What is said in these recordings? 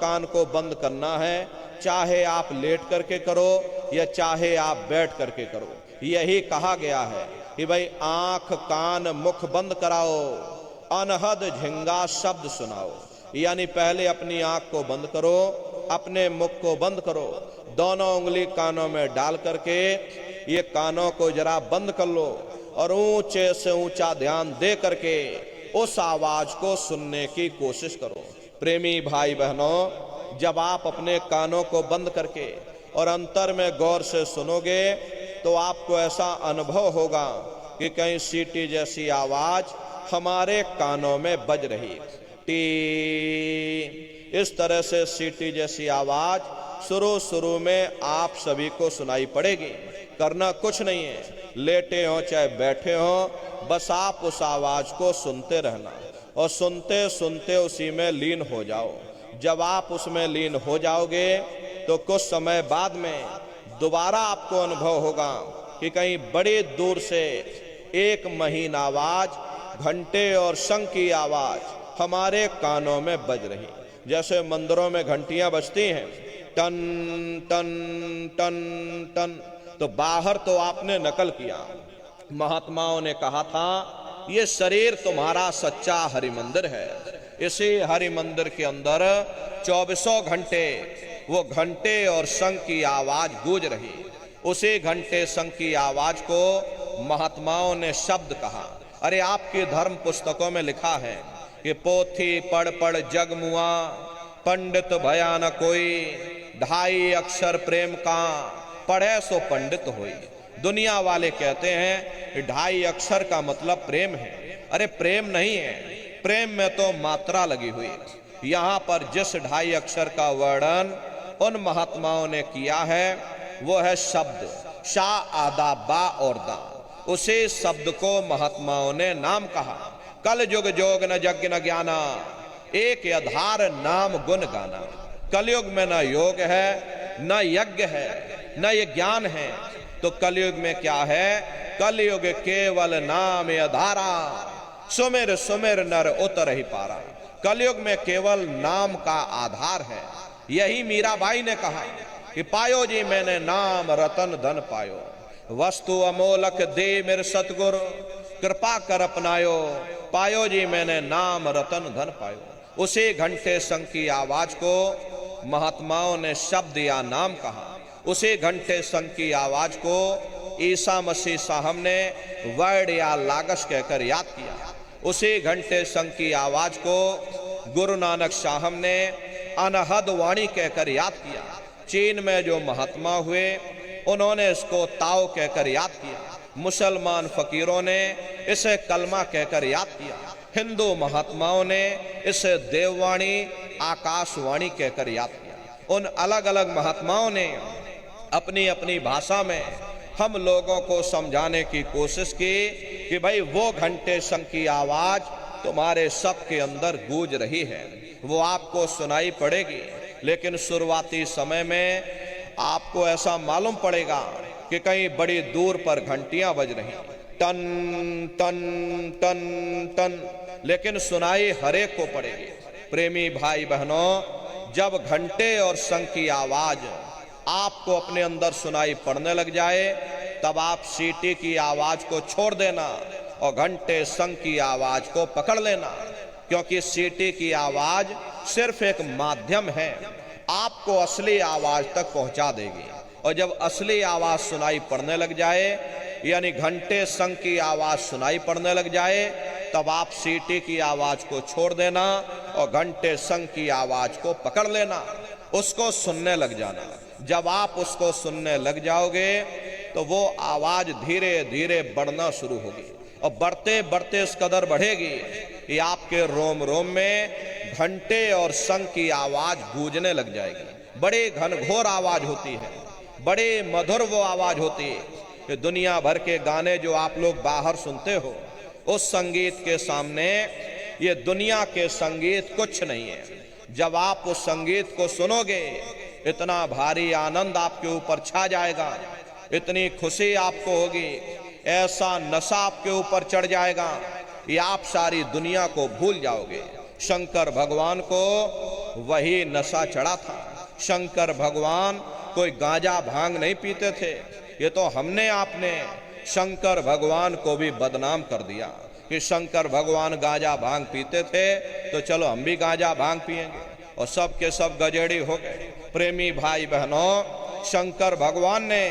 कान को बंद करना है, चाहे आप लेट करके करो या चाहे आप बैठ करके करो। यही कहा गया है कि भाई आंख कान मुख बंद कराओ, अनहद झिंगा शब्द सुनाओ। यानी पहले अपनी आंख को बंद करो, अपने मुख को बंद करो, दोनों उंगली कानों में डाल करके ये कानों को जरा बंद कर लो और ऊंचे से ऊंचा ध्यान दे करके उस आवाज को सुनने की कोशिश करो। प्रेमी भाई बहनों, जब आप अपने कानों को बंद करके और अंतर में गौर से सुनोगे तो आपको ऐसा अनुभव होगा कि कहीं सीटी जैसी आवाज हमारे कानों में बज रही। टी, इस तरह से सीटी जैसी आवाज शुरू में आप सभी को सुनाई पड़ेगी। करना कुछ नहीं है, लेटे हो चाहे बैठे हो, बस आप उस आवाज को सुनते रहना और सुनते सुनते उसी में लीन हो जाओ। जब आप उसमें लीन हो जाओगे तो कुछ समय बाद में दोबारा आपको अनुभव होगा कि कहीं बड़ी दूर से एक महीन आवाज, घंटे और शंख की आवाज हमारे कानों में बज रही। जैसे मंदिरों में घंटियां बजती हैं, टन टन टन टन, तो बाहर तो आपने नकल किया। महात्माओं ने कहा था ये शरीर तुम्हारा सच्चा हरि मंदिर है। इसी हरि मंदिर के अंदर 24 घंटे वो घंटे और शंख की आवाज गूंज रही। उसी घंटे शंख की आवाज को महात्माओं ने शब्द कहा। अरे आपकी धर्म पुस्तकों में लिखा है कि पोथी पढ़ पढ़ जग मुआ, पंडित भया न कोई, 2.5 अक्षर प्रेम का, पढ़े सो पंडित होई। दुनिया वाले कहते हैं 2.5 अक्षर का मतलब प्रेम है। अरे प्रेम नहीं है, प्रेम में तो मात्रा लगी हुई। यहाँ पर जिस 2.5 अक्षर का वर्णन उन महात्माओं ने किया है वो है शब्द, शा आदा बा और दा। उसी शब्द को महात्माओं ने नाम कहा। कल युग जोग न यज्ञ न ज्ञाना, एक आधार नाम गुण गाना। कलयुग में न योग है, न यज्ञ है, न ये ज्ञान है। तो कलयुग में क्या है? कलयुग केवल नाम आधारा, सुमिर सुमिर नर उतर ही पारा। कलयुग में केवल नाम का आधार है। यही मीराबाई ने कहा कि पायो जी मैंने नाम रतन धन पायो, वस्तु अमोलक दे मेरे सतगुरु, कृपा कर अपनायो, पायो जी मैंने नाम रतन धन पायो। उसी घंटे शंख की आवाज को महात्माओं ने शब्द या नाम कहा। उसी घंटे शंख की आवाज को ईसा मसीह साहब ने वर्ड या लागस कहकर याद किया। उसी घंटे शंख की आवाज को गुरु नानक साहब ने अनहद वाणी कहकर याद किया। चीन में जो महात्मा हुए उन्होंने इसको ताओ कहकर याद किया। मुसलमान फकीरों ने इसे कलमा कहकर याद किया। हिंदू महात्माओं ने इसे देववाणी आकाशवाणी कहकर याद किया। उन अलग अलग महात्माओं ने अपनी अपनी भाषा में हम लोगों को समझाने की कोशिश की कि भाई वो घंटे शंख की आवाज तुम्हारे सबके अंदर गूंज रही है, वो आपको सुनाई पड़ेगी। लेकिन शुरुआती समय में आपको ऐसा मालूम पड़ेगा कि कहीं बड़ी दूर पर घंटियां बज रही, टन टन टन टन, लेकिन सुनाई हरेक को पड़ेगी। प्रेमी भाई बहनों, जब घंटे और शंख की आवाज आपको अपने अंदर सुनाई पड़ने लग जाए तब आप सीटी की आवाज को छोड़ देना और घंटे शंख की आवाज को पकड़ लेना, क्योंकि सीटी की आवाज सिर्फ एक माध्यम है, आपको असली आवाज तक पहुंचा देगी। और जब असली आवाज सुनाई पड़ने लग जाए, यानी घंटे शंख की आवाज सुनाई पड़ने लग जाए, तब आप सीटी की आवाज को छोड़ देना और घंटे शंख की आवाज को पकड़ लेना, उसको सुनने लग जाना। जब आप उसको सुनने लग जाओगे तो वो आवाज धीरे धीरे बढ़ना शुरू होगी और बढ़ते बढ़ते इस कदर बढ़ेगी कि आपके रोम रोम में घंटे और शंख की आवाज गूंजने लग जाएगी। बड़े घनघोर आवाज होती है, बड़े मधुर वो आवाज होती है कि दुनिया भर के गाने जो आप लोग बाहर सुनते हो, उस संगीत के सामने ये दुनिया के संगीत कुछ नहीं है। जब आप उस संगीत को सुनोगे, इतना भारी आनंद आपके ऊपर छा जाएगा, इतनी खुशी आपको होगी, ऐसा नशा आपके ऊपर चढ़ जाएगा कि आप सारी दुनिया को भूल जाओगे। शंकर भगवान को वही नशा चढ़ा था। शंकर भगवान कोई गांजा भांग नहीं पीते थे। ये तो हमने आपने शंकर भगवान को भी बदनाम कर दिया कि शंकर भगवान गांजा भांग पीते थे तो चलो हम भी गांजा भांग पिएंगे, और सब के सब गजेड़ी हो गए। प्रेमी भाई बहनों, शंकर भगवान ने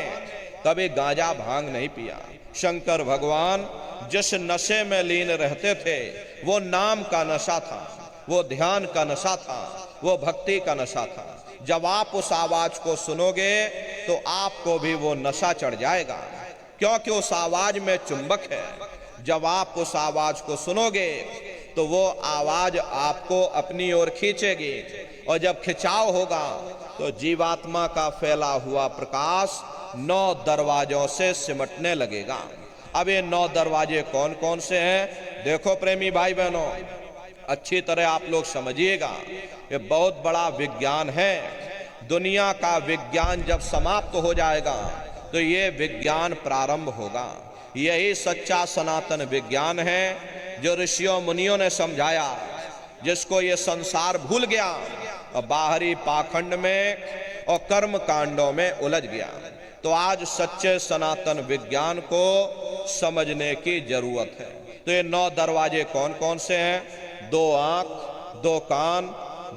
कभी गांजा भांग नहीं पिया। शंकर भगवान जिस नशे में लीन रहते थे वो नाम का नशा था, वो ध्यान का नशा था, वो भक्ति का नशा था। जब आप उस आवाज को सुनोगे तो आपको भी वो नशा चढ़ जाएगा, क्योंकि उस आवाज में चुंबक है। जब आप उस आवाज को सुनोगे तो वो आवाज आपको अपनी ओर खींचेगी, और जब खिंचाव होगा तो जीवात्मा का फैला हुआ प्रकाश 9 दरवाजों से सिमटने लगेगा। अब ये 9 दरवाजे कौन कौन से हैं? देखो प्रेमी भाई बहनों, अच्छी तरह आप लोग समझिएगा, ये बहुत बड़ा विज्ञान है। दुनिया का विज्ञान जब समाप्त हो जाएगा तो ये विज्ञान प्रारंभ होगा। यही सच्चा सनातन विज्ञान है जो ऋषियों मुनियों ने समझाया, जिसको ये संसार भूल गया और बाहरी पाखंड में और कर्म कांडों में उलझ गया। तो आज सच्चे सनातन विज्ञान को समझने की जरूरत है। तो ये 9 दरवाजे कौन कौन से हैं? 2 आंख, 2 कान,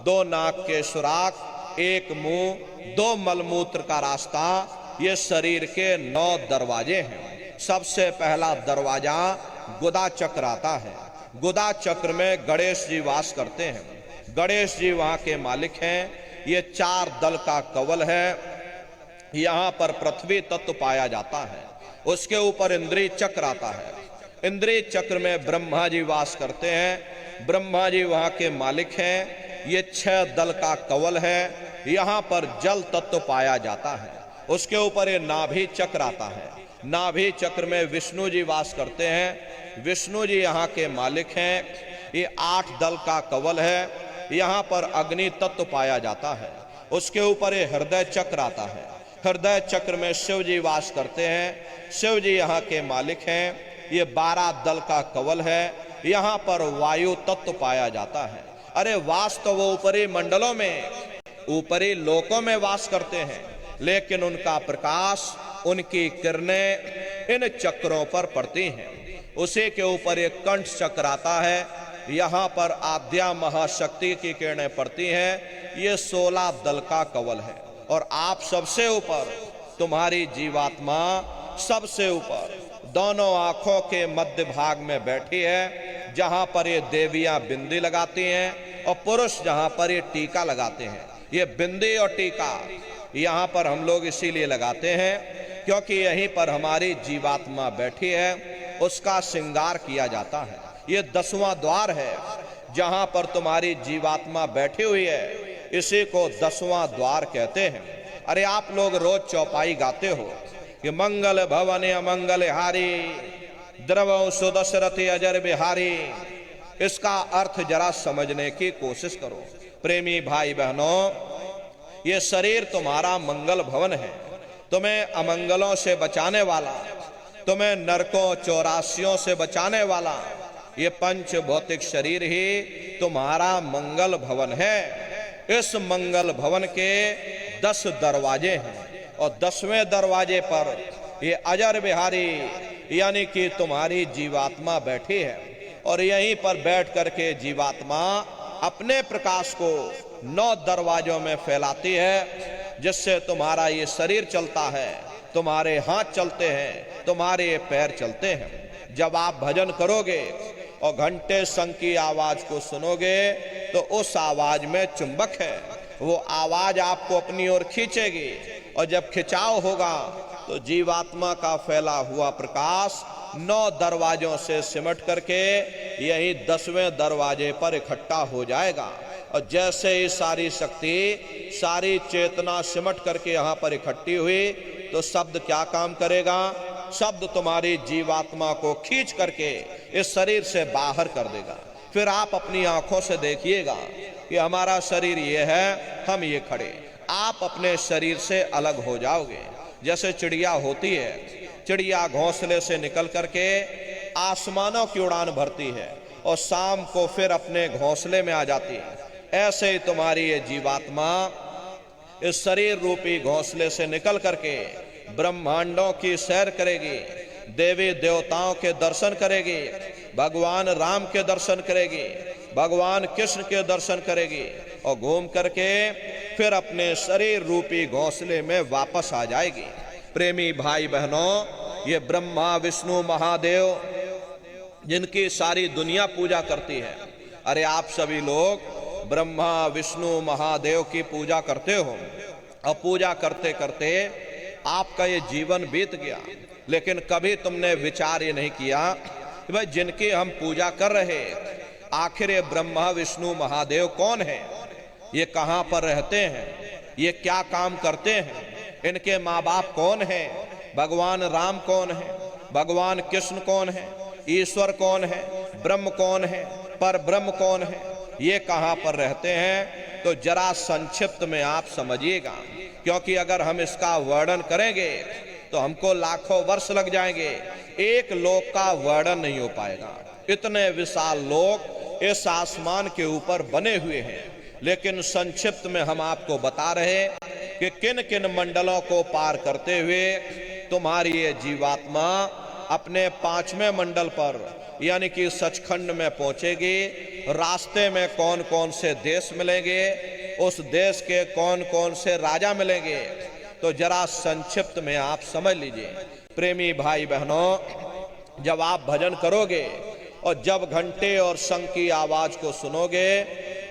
2 नाक के सुराख, 1 मुंह, 2 मलमूत्र का रास्ता, ये शरीर के 9 दरवाजे हैं। सबसे पहला दरवाजा गुदा चक्र आता है। गुदा चक्र में गणेश जी वास करते हैं। गणेश जी वहां के मालिक हैं। ये 4 दल का कवल है। यहाँ पर पृथ्वी तत्व पाया जाता है। उसके ऊपर इंद्रिय चक्र आता है। इंद्रिय चक्र में ब्रह्मा जी वास करते हैं। ब्रह्मा जी वहाँ के मालिक हैं। ये 6 दल का कवल है। यहाँ पर जल तत्व पाया जाता है। उसके ऊपर ये नाभि चक्र आता है। नाभि चक्र में विष्णु जी वास करते हैं। विष्णु जी यहाँ के मालिक हैं। ये 8 दल का कवल है। यहाँ पर अग्नि तत्व पाया जाता है। उसके ऊपर ये हृदय चक्र आता है। हृदय चक्र में शिव जी वास करते हैं। शिव जी यहाँ के मालिक हैं। ये 12 दल का कवल है। यहाँ पर वायु तत्व पाया जाता है। अरे वास तो वो ऊपरी मंडलों में, ऊपरी लोकों में वास करते हैं, लेकिन उनका प्रकाश, उनकी किरणें इन चक्रों पर पड़ती हैं। उसी के ऊपर एक कंठ चक्र आता है। यहाँ पर आद्या महाशक्ति की किरणें पड़ती हैं। ये 16 दल का कवल है। और आप सबसे ऊपर, तुम्हारी जीवात्मा सबसे ऊपर दोनों आंखों के मध्य भाग में बैठी है, जहां पर ये देवियां बिंदी लगाती हैं और पुरुष जहां पर ये टीका लगाते हैं। ये बिंदी और टीका यहाँ पर हम लोग इसीलिए लगाते हैं क्योंकि यहीं पर हमारी जीवात्मा बैठी है, उसका श्रृंगार किया जाता है। ये 10वां द्वार है जहां पर तुम्हारी जीवात्मा बैठी हुई है, इसी को 10वां द्वार कहते हैं। अरे आप लोग रोज चौपाई गाते हो कि मंगल भवन अमंगल हारी, द्रवं सुदशरथी अजर बिहारी। इसका अर्थ जरा समझने की कोशिश करो। प्रेमी भाई बहनों, ये शरीर तुम्हारा मंगल भवन है, तुम्हें अमंगलों से बचाने वाला, तुम्हें नरकों चौरासियों से बचाने वाला ये पंच भौतिक शरीर ही तुम्हारा मंगल भवन है। इस मंगल भवन के 10 दरवाजे हैं और 10वें दरवाजे पर ये अजर बिहारी यानी कि तुम्हारी जीवात्मा बैठी है। और यहीं पर बैठ करके जीवात्मा अपने प्रकाश को 9 दरवाजों में फैलाती है, जिससे तुम्हारा ये शरीर चलता है, तुम्हारे हाथ चलते हैं, तुम्हारे पैर चलते हैं। जब आप भजन करोगे और घंटे शंख की आवाज को सुनोगे तो उस आवाज में चुंबक है, वो आवाज आपको अपनी ओर खींचेगी। और जब खिंचाव होगा तो जीवात्मा का फैला हुआ प्रकाश 9 दरवाजों से सिमट करके यही 10वें दरवाजे पर इकट्ठा हो जाएगा। और जैसे ही सारी शक्ति, सारी चेतना सिमट करके यहाँ पर इकट्ठी हुई तो शब्द क्या काम करेगा? शब्द तुम्हारी जीवात्मा को खींच करके इस शरीर से बाहर कर देगा। फिर आप अपनी आंखों से देखिएगा कि हमारा शरीर ये है, हम ये खड़े। आप अपने शरीर से अलग हो जाओगे। जैसे चिड़िया होती है, चिड़िया घोंसले से निकल करके आसमानों की उड़ान भरती है और शाम को फिर अपने घोंसले में आ जाती है। ऐसे ही तुम्हारी ये जीवात्मा इस शरीर रूपी घोंसले से निकल करके ब्रह्मांडों की सैर करेगी, देवी देवताओं के दर्शन करेगी, भगवान राम के दर्शन करेगी, भगवान कृष्ण के दर्शन करेगी और घूम करके फिर अपने शरीर रूपी घोंसले में वापस आ जाएगी। प्रेमी भाई बहनों, ये ब्रह्मा विष्णु महादेव जिनकी सारी दुनिया पूजा करती है, अरे आप सभी लोग ब्रह्मा विष्णु महादेव की पूजा करते हो और पूजा करते करते आपका ये जीवन बीत गया, लेकिन कभी तुमने विचार ये नहीं किया कि भाई जिनकी हम पूजा कर रहे, आखिर ये ब्रह्मा विष्णु महादेव कौन है, ये कहाँ पर रहते हैं, ये क्या काम करते हैं, इनके माँ बाप कौन है, भगवान राम कौन है, भगवान कृष्ण कौन है, ईश्वर कौन है, ब्रह्म कौन है, पर ब्रह्म कौन है, ये कहाँ पर रहते हैं। तो जरा संक्षिप्त में आप समझिएगा, क्योंकि अगर हम इसका वर्णन करेंगे तो हमको लाखों वर्ष लग जाएंगे, एक लोक का वर्णन नहीं हो पाएगा। इतने विशाल लोक इस आसमान के ऊपर बने हुए हैं, लेकिन संक्षिप्त में हम आपको बता रहे कि किन किन मंडलों को पार करते हुए तुम्हारी ये जीवात्मा अपने 5वें मंडल पर यानी कि सचखंड में पहुंचेगी। रास्ते में कौन कौन से देश मिलेंगे, उस देश के कौन कौन से राजा मिलेंगे, तो जरा संक्षिप्त में आप समझ लीजिए। प्रेमी भाई बहनों, जब आप भजन करोगे और जब घंटे और शंख की आवाज को सुनोगे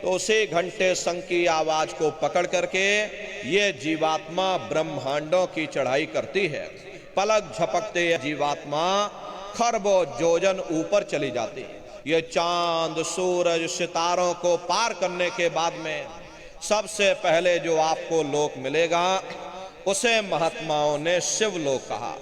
तो उसी घंटे शंख की आवाज को पकड़ करके ये जीवात्मा ब्रह्मांडों की चढ़ाई करती है। पलक झपकते ये जीवात्मा खरबों योजन ऊपर चली जाती है। ये चांद सूरज सितारों को पार करने के बाद में सबसे पहले जो आपको लोक मिलेगा उसे महात्माओं ने शिवलोक कहा।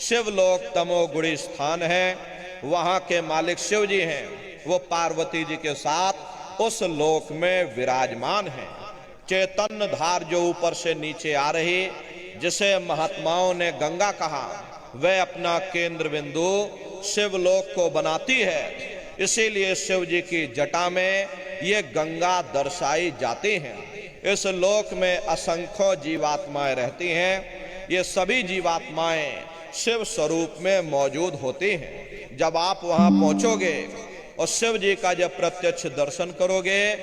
शिवलोक तमोगुणी स्थान है, वहां के मालिक शिव जी हैं, वो पार्वती जी के साथ उस लोक में विराजमान हैं। चैतन्य धार जो ऊपर से नीचे आ रही, जिसे महात्माओं ने गंगा कहा, वह अपना केंद्र बिंदु शिवलोक को बनाती है। इसीलिए शिव जी की जटा में ये गंगा दर्शाई जाती हैं। इस लोक में असंख्यों जीवात्माएं रहती हैं। ये सभी जीवात्माएं शिव स्वरूप में मौजूद होती हैं। जब आप वहां पहुंचोगे और शिव जी का जब प्रत्यक्ष दर्शन करोगे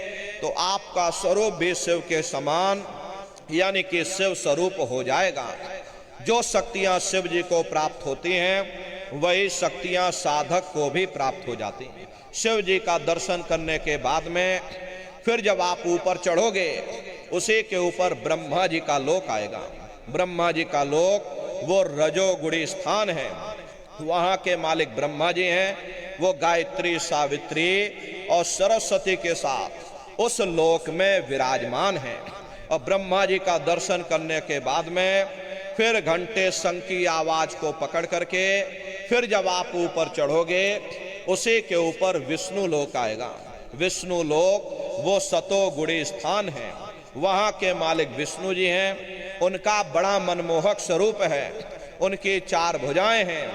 तो आपका स्वरूप भी शिव के समान यानी कि शिव स्वरूप हो जाएगा। जो शक्तियां शिव जी को प्राप्त होती हैं वही शक्तियां साधक को भी प्राप्त हो जाती हैं। शिव जी का दर्शन करने के बाद में फिर जब आप ऊपर चढ़ोगे उसी के ऊपर ब्रह्मा जी का लोक आएगा। ब्रह्मा जी का लोक वो रजोगुणी स्थान है। वहां के मालिक ब्रह्मा जी हैं। वो गायत्री सावित्री और सरस्वती के साथ उस लोक में विराजमान हैं। और ब्रह्मा जी का दर्शन करने के बाद में फिर घंटे शंख की आवाज को पकड़ करके फिर जब आप ऊपर चढ़ोगे उसी के ऊपर विष्णु लोक आएगा। विष्णु लोक वो सतोगुणी स्थान है। वहां के मालिक विष्णु जी हैं। उनका बड़ा मनमोहक स्वरूप है। उनकी 4 भुजाएं हैं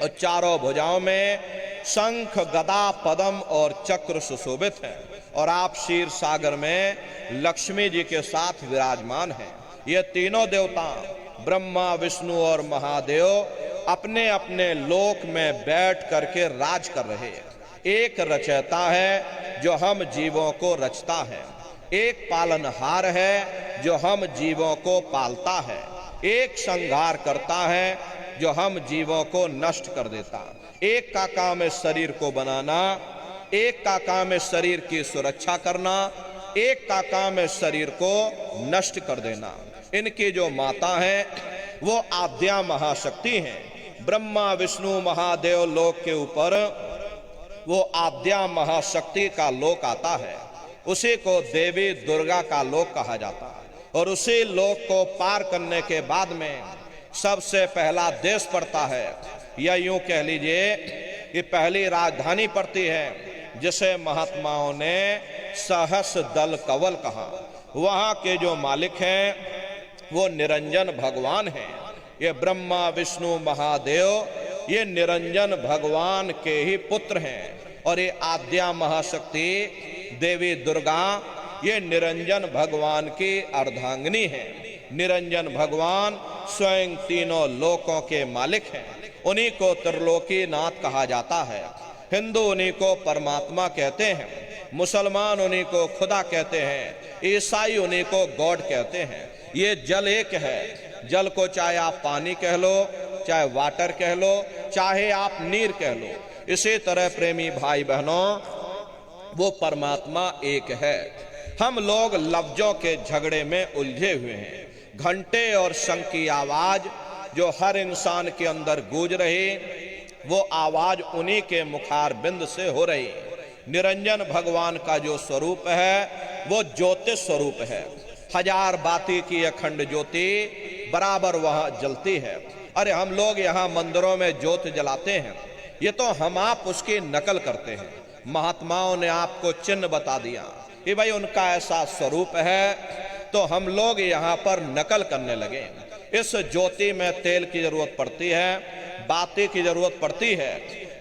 और चारों भुजाओं में शंख गदा पद्म और चक्र सुशोभित है। और आप क्षीर सागर में लक्ष्मी जी के साथ विराजमान हैं। ये तीनों देवता ब्रह्मा विष्णु और महादेव अपने अपने लोक में बैठ करके राज कर रहे हैं। एक रचयिता है जो हम जीवों को रचता है, एक पालनहार है जो हम जीवों को पालता है, एक संहार करता है जो हम जीवों को नष्ट कर देता। एक का काम है शरीर को बनाना, एक का काम है शरीर की सुरक्षा करना, एक का काम है शरीर को नष्ट कर देना। इनकी जो माता है वो आद्या महाशक्ति हैं। ब्रह्मा विष्णु महादेव लोक के ऊपर वो आद्या महाशक्ति का लोक आता है। उसी को देवी दुर्गा का लोक कहा जाता है। और उसी लोक को पार करने के बाद में सबसे पहला देश पड़ता है, या यूं कह लीजिए कि पहली राजधानी पड़ती है, जिसे महात्माओं ने सहस दल कवल कहा। वहां के जो मालिक हैं वो निरंजन भगवान हैं। ये ब्रह्मा विष्णु महादेव ये निरंजन भगवान के ही पुत्र हैं। और ये आद्या महाशक्ति देवी दुर्गा ये निरंजन भगवान की अर्धांगिनी है। निरंजन भगवान स्वयं तीनों लोकों के मालिक हैं। उन्हीं को त्रिलोकीनाथ कहा जाता है। हिंदू उन्हीं को परमात्मा कहते हैं, मुसलमान उन्हीं को खुदा कहते हैं, ईसाई उन्हीं को गॉड कहते हैं। ये जल एक है। जल को चाहे आप पानी कह लो, चाहे वाटर कह लो, चाहे आप नीर कह लो। इसी तरह प्रेमी भाई बहनों, वो परमात्मा एक है। हम लोग लफ्जों के झगड़े में उलझे हुए हैं। घंटे और शंख की आवाज जो हर इंसान के अंदर गूंज रही, वो आवाज उन्हीं के मुखार बिंद से हो रही। निरंजन भगवान का जो स्वरूप है वो ज्योति स्वरूप है। हजार बाती की अखंड ज्योति बराबर वहां जलती है। अरे हम लोग यहाँ मंदिरों में ज्योत जलाते हैं, ये तो हम आप उसकी नकल करते हैं। महात्माओं ने आपको चिन्ह बता दिया कि भाई उनका ऐसा स्वरूप है, तो हम लोग यहाँ पर नकल करने लगे। इस ज्योति में तेल की जरूरत पड़ती है, बाती की जरूरत पड़ती है।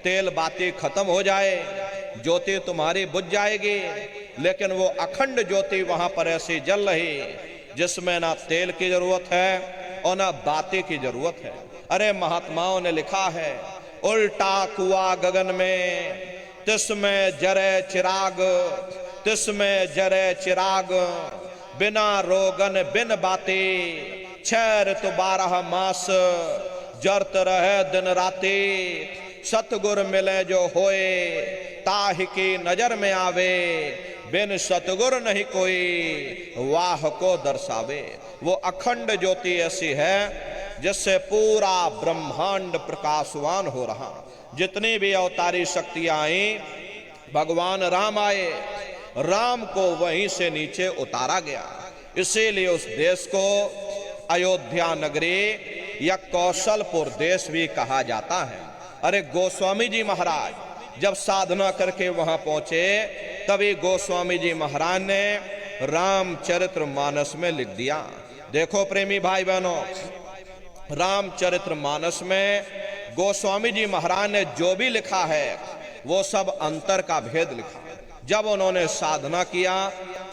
तेल बाती खत्म हो जाए, ज्योति तुम्हारी बुझ जाएगी। लेकिन वो अखंड ज्योति वहां पर ऐसी जल रही जिसमें ना तेल की जरूरत है और ना बाती की जरूरत है। अरे महात्माओं ने लिखा है, उल्टा कुआं गगन में तिसमें जरे चिराग, तिसमें जरे चिराग, बिना रोगन बिन बाती, 6 ऋतु 12 मास जरत रहे दिन राती। सतगुर मिले जो होए ताहि की नजर में आवे, बिन सतगुर नहीं कोई वाह को दर्शावे। वो अखंड ज्योति ऐसी है जिससे पूरा ब्रह्मांड प्रकाशवान हो रहा। जितनी भी अवतारी शक्तियां आई, भगवान राम आए, राम को वहीं से नीचे उतारा गया। इसीलिए उस देश को अयोध्या नगरी या कौशलपुर देश भी कहा जाता है। अरे गोस्वामी जी महाराज जब साधना करके वहां पहुंचे, तभी गोस्वामी जी महाराज ने रामचरितमानस में लिख दिया। देखो प्रेमी भाई बहनों, रामचरितमानस में गोस्वामी जी महाराज ने जो भी लिखा है वो सब अंतर का भेद लिखा। जब उन्होंने साधना किया,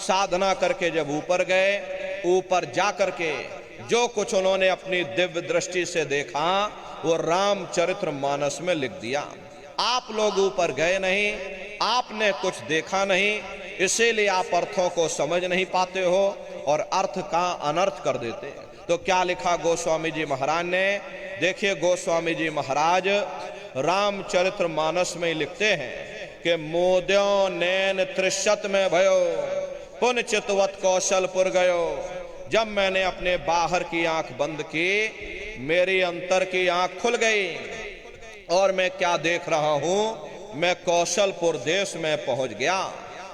साधना करके जब ऊपर गए, ऊपर जा करके जो कुछ उन्होंने अपनी दिव्य दृष्टि से देखा वो रामचरितमानस में लिख दिया। आप लोग ऊपर गए नहीं, आपने कुछ देखा नहीं, इसीलिए आप अर्थों को समझ नहीं पाते हो और अर्थ का अनर्थ कर देते। तो क्या लिखा गोस्वामी जी महाराज ने? देखिए गोस्वामी जी महाराज रामचरितमानस में लिखते हैं कि मोद्यो नैन त्रिशत में भयो, पुन चितवत कौशलपुर गयो। जब मैंने अपने बाहर की आंख बंद की, मेरी अंतर की आंख खुल गई और मैं क्या देख रहा हूं, मैं कौशलपुर देश में पहुंच गया।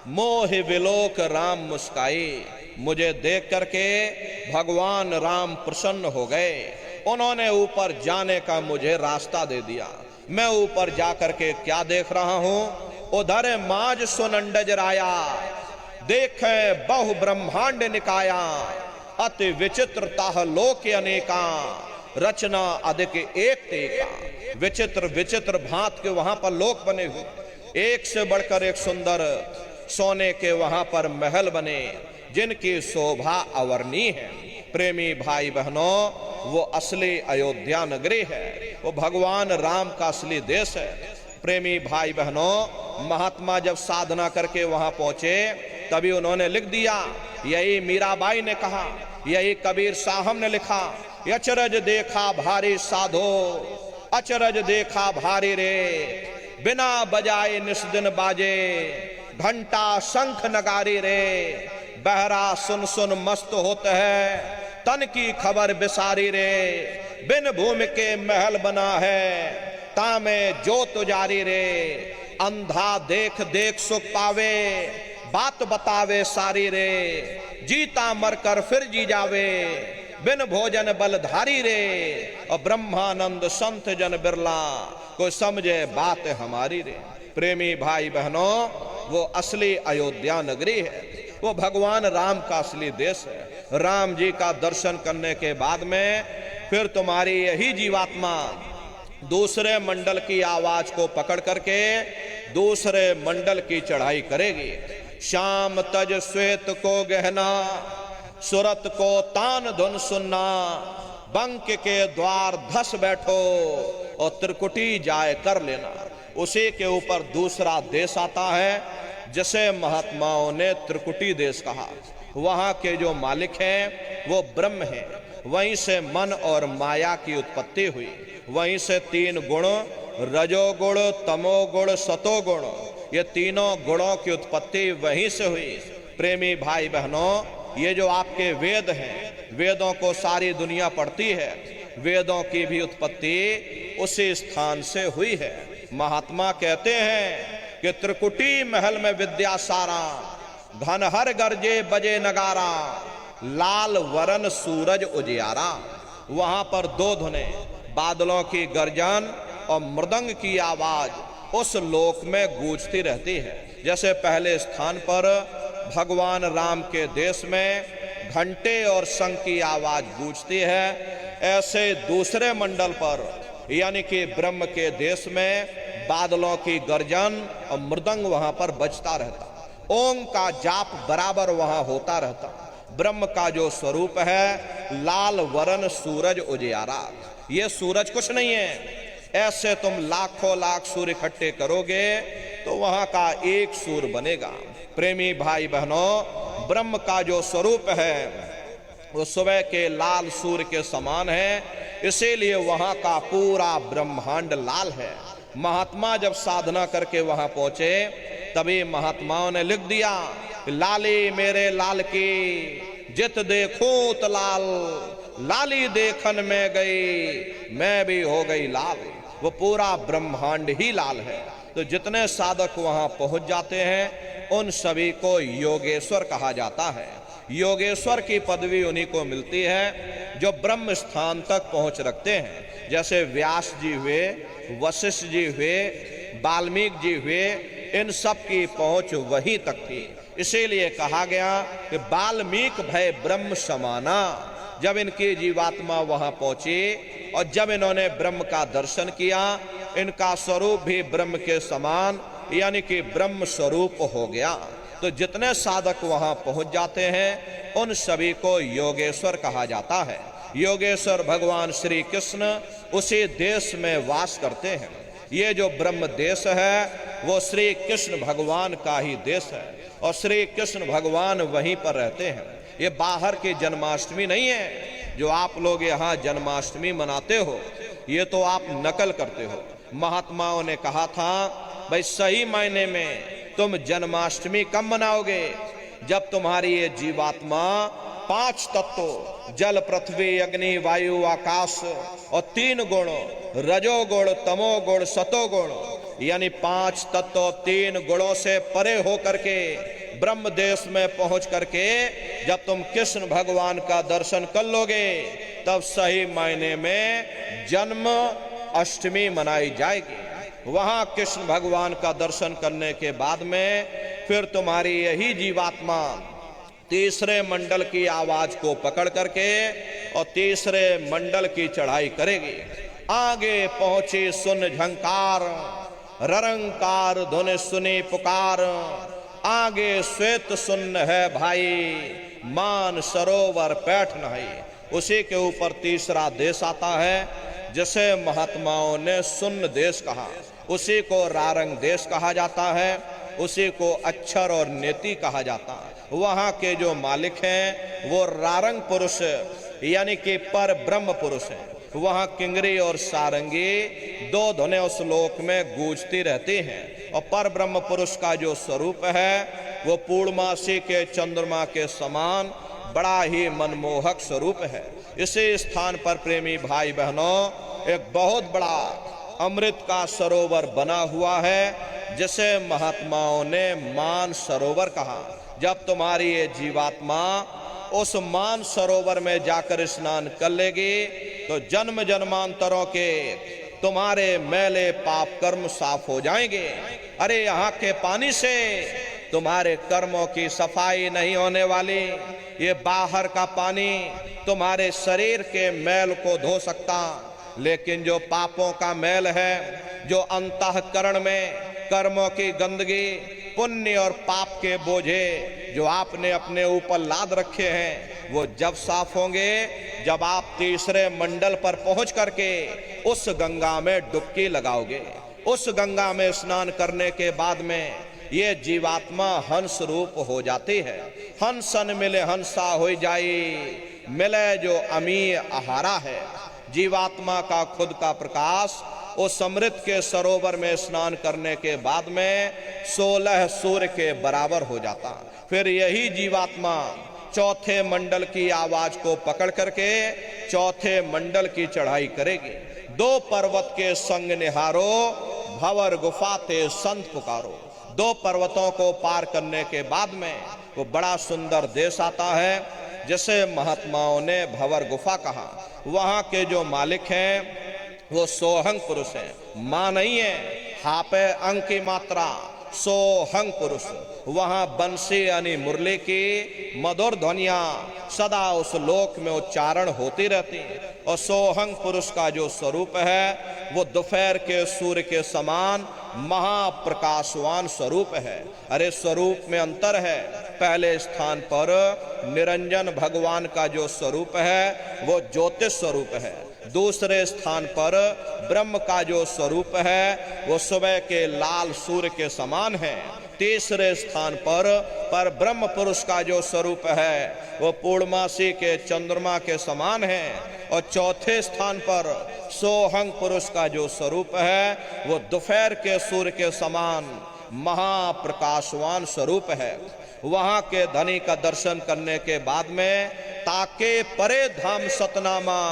मोह विलोक राम मुस्काई, मुझे देख करके भगवान राम प्रसन्न हो गए। उन्होंने ऊपर जाने का मुझे रास्ता दे दिया। मैं ऊपर जा करके क्या देख रहा हूं, उधर माज सुनंडज राया, देखे बहु ब्रह्मांड निकाया, अति विचित्रता लोक अनेका, रचना अधिक एक तेका। विचित्र विचित्र भांत के वहां पर लोक बने हुए, एक से बढ़कर एक सुंदर सोने के वहां पर महल बने जिनकी शोभा अवर्णीय है। प्रेमी भाई बहनों, वो असली अयोध्या नगरी है, वो भगवान राम का असली देश है। प्रेमी भाई बहनों, महात्मा जब साधना करके वहां पहुंचे, तभी उन्होंने लिख दिया। यही मीराबाई ने कहा, यही कबीर साहब ने लिखा, अचरज देखा भारी साधो, अचरज देखा भारी रे, बिना बजाए निस्दिन बाजे, घंटा शंख नगारी रे, बहरा सुन सुन मस्त होते है, तन की खबर बिसारी रे, बिन भूमि के महल बना है, तामे जो तुजारी रे, अंधा देख देख सुख पावे, बात बतावे सारी रे, जीता मरकर फिर जी जावे, बिन भोजन बलधारी रे, और ब्रह्मानंद संत जन बिरला, कोई समझे बात हमारी रे। प्रेमी भाई बहनों, वो असली अयोध्या नगरी है, वो भगवान राम का असली देश है। राम जी का दर्शन करने के बाद में फिर तुम्हारी यही जीवात्मा दूसरे मंडल की आवाज को पकड़ करके दूसरे मंडल की चढ़ाई करेगी। श्याम तज श्वेत को गहना, सुरत को तान धुन सुनना। बंक के द्वार धस बैठो और त्रिकुटी जाए कर लेना। उसी के ऊपर दूसरा देश आता है जिसे महात्माओं ने त्रिकुटी देश कहा। वहां के जो मालिक हैं वो ब्रह्म हैं। वहीं से मन और माया की उत्पत्ति हुई। वहीं से तीन गुण, रजोगुण, तमोगुण, सतोगुण, ये तीनों गुणों की उत्पत्ति वहीं से हुई। प्रेमी भाई बहनों, ये जो आपके वेद हैं, वेदों को सारी दुनिया पढ़ती है। वेदों की भी उत्पत्ति उसी स्थान से हुई है। महात्मा कहते हैं कि त्रिकुटी महल में विद्या सारा, घनहर गरजे बजे नगारा, लाल वरन सूरज उजियारा। वहां पर दो धुने, बादलों की गर्जन और मृदंग की आवाज उस लोक में गूंजती रहती है। जैसे पहले स्थान पर भगवान राम के देश में घंटे और शंख की आवाज गूंजती है, ऐसे दूसरे मंडल पर यानी कि ब्रह्म के देश में बादलों की गर्जन और मृदंग वहां पर बजता रहता। ओम का जाप बराबर वहां होता रहता। ब्रह्म का जो स्वरूप है लाल वरन सूरज उजियारा। ये सूरज कुछ नहीं है। ऐसे तुम लाखों लाख सूर्य इकट्ठे करोगे तो वहां का एक सूर्य बनेगा। प्रेमी भाई बहनों, ब्रह्म का जो स्वरूप है वो सुबह के लाल सूर्य के समान है, इसीलिए वहां का पूरा ब्रह्मांड लाल है। महात्मा जब साधना करके वहां पहुंचे तभी महात्माओं ने लिख दिया, लाली मेरे लाल की जित देखूं तो लाल, लाली देखन में गई मैं भी हो गई लाल। वो पूरा ब्रह्मांड ही लाल है। तो जितने साधक वहां पहुंच जाते हैं उन सभी को योगेश्वर कहा जाता है। योगेश्वर की पदवी उन्हीं को मिलती है जो ब्रह्म स्थान तक पहुंच रखते हैं। जैसे व्यास जी हुए, वशिष्ठ जी हुए, वाल्मीकि जी हुए, इन सब की पहुंच वहीं तक थी। इसीलिए कहा गया कि वाल्मीकि भय ब्रह्म समाना। जब इनकी जीवात्मा वहां पहुंची और जब इन्होंने ब्रह्म का दर्शन किया, इनका स्वरूप भी ब्रह्म के समान यानी कि ब्रह्म स्वरूप हो गया। तो जितने साधक वहां पहुंच जाते हैं उन सभी को योगेश्वर कहा जाता है। योगेश्वर भगवान श्री कृष्ण उसी देश में वास करते हैं। ये जो ब्रह्म देश है वो श्री कृष्ण भगवान का ही देश है और श्री कृष्ण भगवान वहीं पर रहते हैं। ये बाहर की जन्माष्टमी नहीं है जो आप लोग यहाँ जन्माष्टमी मनाते हो, ये तो आप नकल करते हो। महात्माओं ने कहा था भाई सही मायने में तुम जन्माष्टमी कब मनाओगे? जब तुम्हारी ये जीवात्मा पांच तत्वों जल पृथ्वी अग्नि वायु आकाश और तीन गुण रजोगुण तमोगुण सतोगुण यानी पांच तत्व तीन गुणों से परे हो करके ब्रह्म देश में पहुंच करके जब तुम कृष्ण भगवान का दर्शन कर लोगे तब सही मायने में जन्म अष्टमी मनाई जाएगी। वहां कृष्ण भगवान का दर्शन करने के बाद में फिर तुम्हारी यही जीवात्मा तीसरे मंडल की आवाज को पकड़ करके और तीसरे मंडल की चढ़ाई करेगी। आगे पहुंची सुन झंकार, ररंकार धुन सुनी पुकार, आगे श्वेत सुन्न है भाई, मान सरोवर पैठ नहीं। उसी के ऊपर तीसरा देश आता है जिसे महात्माओं ने सुन्न देश कहा। उसी को रारंग देश कहा जाता है, उसी को अक्षर और नेति कहा जाता है। वहाँ के जो मालिक हैं वो रारंग पुरुष यानी कि पर ब्रह्म पुरुष हैं। वहाँ किंगरी और सारंगी दो धुनें उस लोक में गूंजती रहती हैं और पर ब्रह्म पुरुष का जो स्वरूप है वो पूर्णमासी के चंद्रमा के समान बड़ा ही मनमोहक स्वरूप है। इसी स्थान पर प्रेमी भाई बहनों एक बहुत बड़ा अमृत का सरोवर बना हुआ है जिसे महात्माओं ने मान सरोवर कहा। जब तुम्हारी ये जीवात्मा उस मान सरोवर में जाकर स्नान कर लेगी तो जन्म जन्मांतरों के तुम्हारे मैले पाप कर्म साफ हो जाएंगे। अरे यहाँ के पानी से तुम्हारे कर्मों की सफाई नहीं होने वाली। ये बाहर का पानी तुम्हारे शरीर के मैल को धो सकता, लेकिन जो पापों का मैल है, जो अंतःकरण में कर्मों की गंदगी, पुण्य और पाप के बोझे जो आपने अपने ऊपर लाद रखे हैं वो जब साफ होंगे, जब आप तीसरे मंडल पर पहुंच करके उस गंगा में डुबकी लगाओगे। उस गंगा में स्नान करने के बाद में ये जीवात्मा हंस रूप हो जाती है। हंसन मिले हंसा हो जाई, मिले जो अमीय आहारा है। जीवात्मा का खुद का प्रकाश उस अमृत के सरोवर में स्नान करने के बाद में 16 सूर्य के बराबर हो जाता। फिर यही जीवात्मा चौथे मंडल की आवाज को पकड़ करके चौथे मंडल की चढ़ाई करेगी। 2 पर्वत के संग निहारो, भंवर गुफा ते संत पुकारो। 2 पर्वतों को पार करने के बाद में वो बड़ा सुंदर देश आता है जिसे महात्माओं ने भंवर गुफा कहा। वहां के जो मालिक हैं वो सोहंग पुरुष हैं, मां नहीं है, हापे अंक की मात्रा, सोहंग पुरुष। वहां बंसी यानी मुरली की मधुर ध्वनियां सदा उस लोक में उच्चारण होती रहती। और सोहंग पुरुष का जो स्वरूप है वो दोपहर के सूर्य के समान महाप्रकाशवान स्वरूप है। अरे स्वरूप में अंतर है। पहले स्थान पर निरंजन भगवान का जो स्वरूप है वो ज्योतिष स्वरूप है। दूसरे स्थान पर ब्रह्म का जो स्वरूप है वो सुबह के लाल सूर्य के समान है। तीसरे स्थान पर ब्रह्म पुरुष का जो स्वरूप है वो पूर्णमासी के चंद्रमा के समान है। और चौथे स्थान पर सोहंग पुरुष का जो स्वरूप है वो दोपहर के सूर्य के समान महाप्रकाशवान स्वरूप है। वहां के धनी का दर्शन करने के बाद में ताके परे धाम सतनामा,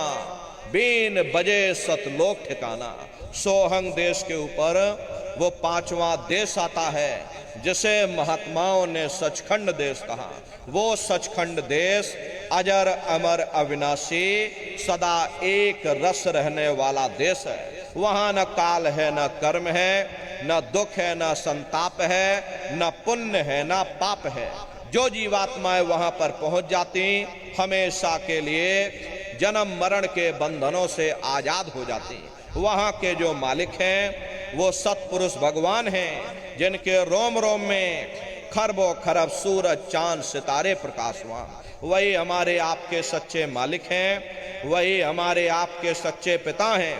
बीन बजे सतलोक ठिकाना। सोहंग देश के ऊपर वो 5वां देश आता है जिसे महात्माओं ने सचखंड देश कहा। वो सचखंड देश अजर अमर अविनाशी सदा एक रस रहने वाला देश है। वहां न काल है, न कर्म है, न दुख है, न संताप है, न पुण्य है, न पाप है। जो जीवात्माएं वहां पर पहुंच जाती हमेशा के लिए जन्म मरण के बंधनों से आजाद हो जाती। वहां के जो मालिक हैं वो सतपुरुष भगवान हैं जिनके रोम रोम में खरबों खरब सूरज चांद सितारे प्रकाशवान। वही हमारे आपके सच्चे मालिक हैं, वही हमारे आपके सच्चे पिता हैं।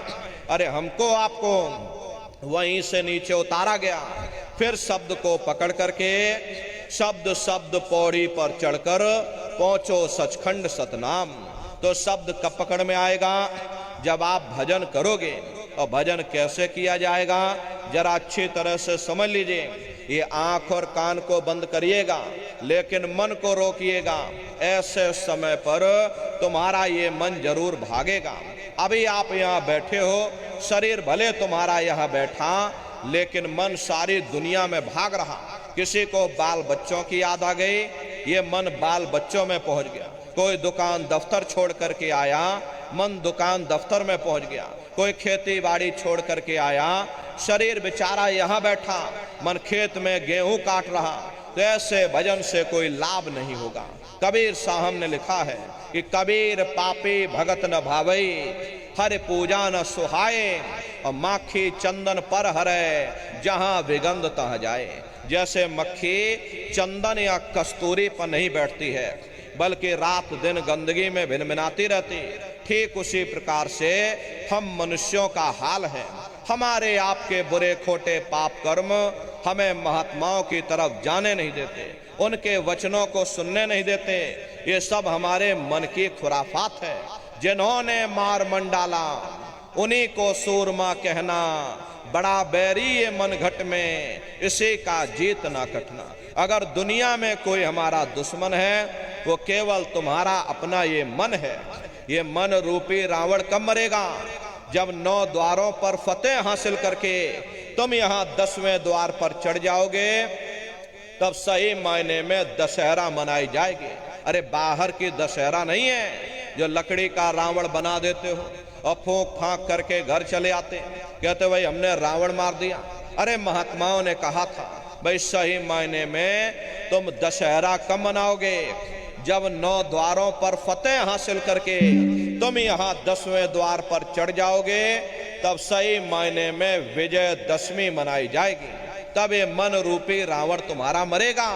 अरे हमको आपको वहीं से नीचे उतारा गया। फिर शब्द को पकड़ करके शब्द शब्द पौड़ी पर चढ़कर पहुंचो सचखंड सतनाम। तो शब्द कब पकड़ में आएगा? जब आप भजन करोगे। और भजन कैसे किया जाएगा जरा अच्छी तरह से समझ लीजिए। ये आंख और कान को बंद करिएगा लेकिन मन को रोकिएगा। ऐसे समय पर तुम्हारा ये मन जरूर भागेगा। अभी आप यहाँ बैठे हो, शरीर भले तुम्हारा यहाँ बैठा लेकिन मन सारी दुनिया में भाग रहा। किसी को बाल बच्चों की याद आ गई, ये मन बाल बच्चों में पहुंच गया। कोई दुकान दफ्तर छोड़ करके आया, मन दुकान दफ्तर में पहुंच गया। कोई खेती बाड़ी छोड़ करके आया, शरीर बेचारा यहाँ बैठा, मन खेत में गेहूं काट रहा। तो ऐसे भजन से कोई लाभ नहीं होगा। कबीर साहब ने लिखा है कि कबीर पापी भगत न भावई, हर पूजा न सुहाए, और माखी चंदन पर हरे, जहां विगंध तह जाए। जैसे मक्खी चंदन या कस्तूरी पर नहीं बैठती है बल्कि रात दिन गंदगी में भिनभिनाती रहती, ठीक उसी प्रकार से हम मनुष्यों का हाल है। हमारे आपके बुरे खोटे पाप कर्म हमें महात्माओं की तरफ जाने नहीं देते, उनके वचनों को सुनने नहीं देते। ये सब हमारे मन की खुराफात है। जिन्होंने मार मन डाला उन्हीं को सूरमा कहना, बड़ा बैरी ये मन घट में, इसी का जीत ना कटना। अगर दुनिया में कोई हमारा दुश्मन है वो केवल तुम्हारा अपना ये मन है। ये मन रूपी रावण कब मरेगा? जब 9 द्वारों पर फतेह हासिल करके तुम यहाँ 10वें द्वार पर चढ़ जाओगे, तब सही मायने में दशहरा मनाई जाएगी। अरे बाहर की दशहरा नहीं है जो लकड़ी का रावण बना देते हो और फूंक फांक करके घर चले आते, कहते भाई हमने रावण मार दिया। अरे महात्माओं ने कहा था भाई सही मायने में तुम दशहरा कब मनाओगे? जब 9 द्वारों पर फतेह हासिल करके तुम यहाँ 10वें द्वार पर चढ़ जाओगे, तब सही मायने में विजय दशमी मनाई जाएगी। तब ये मन रूपी रावण तुम्हारा मरेगा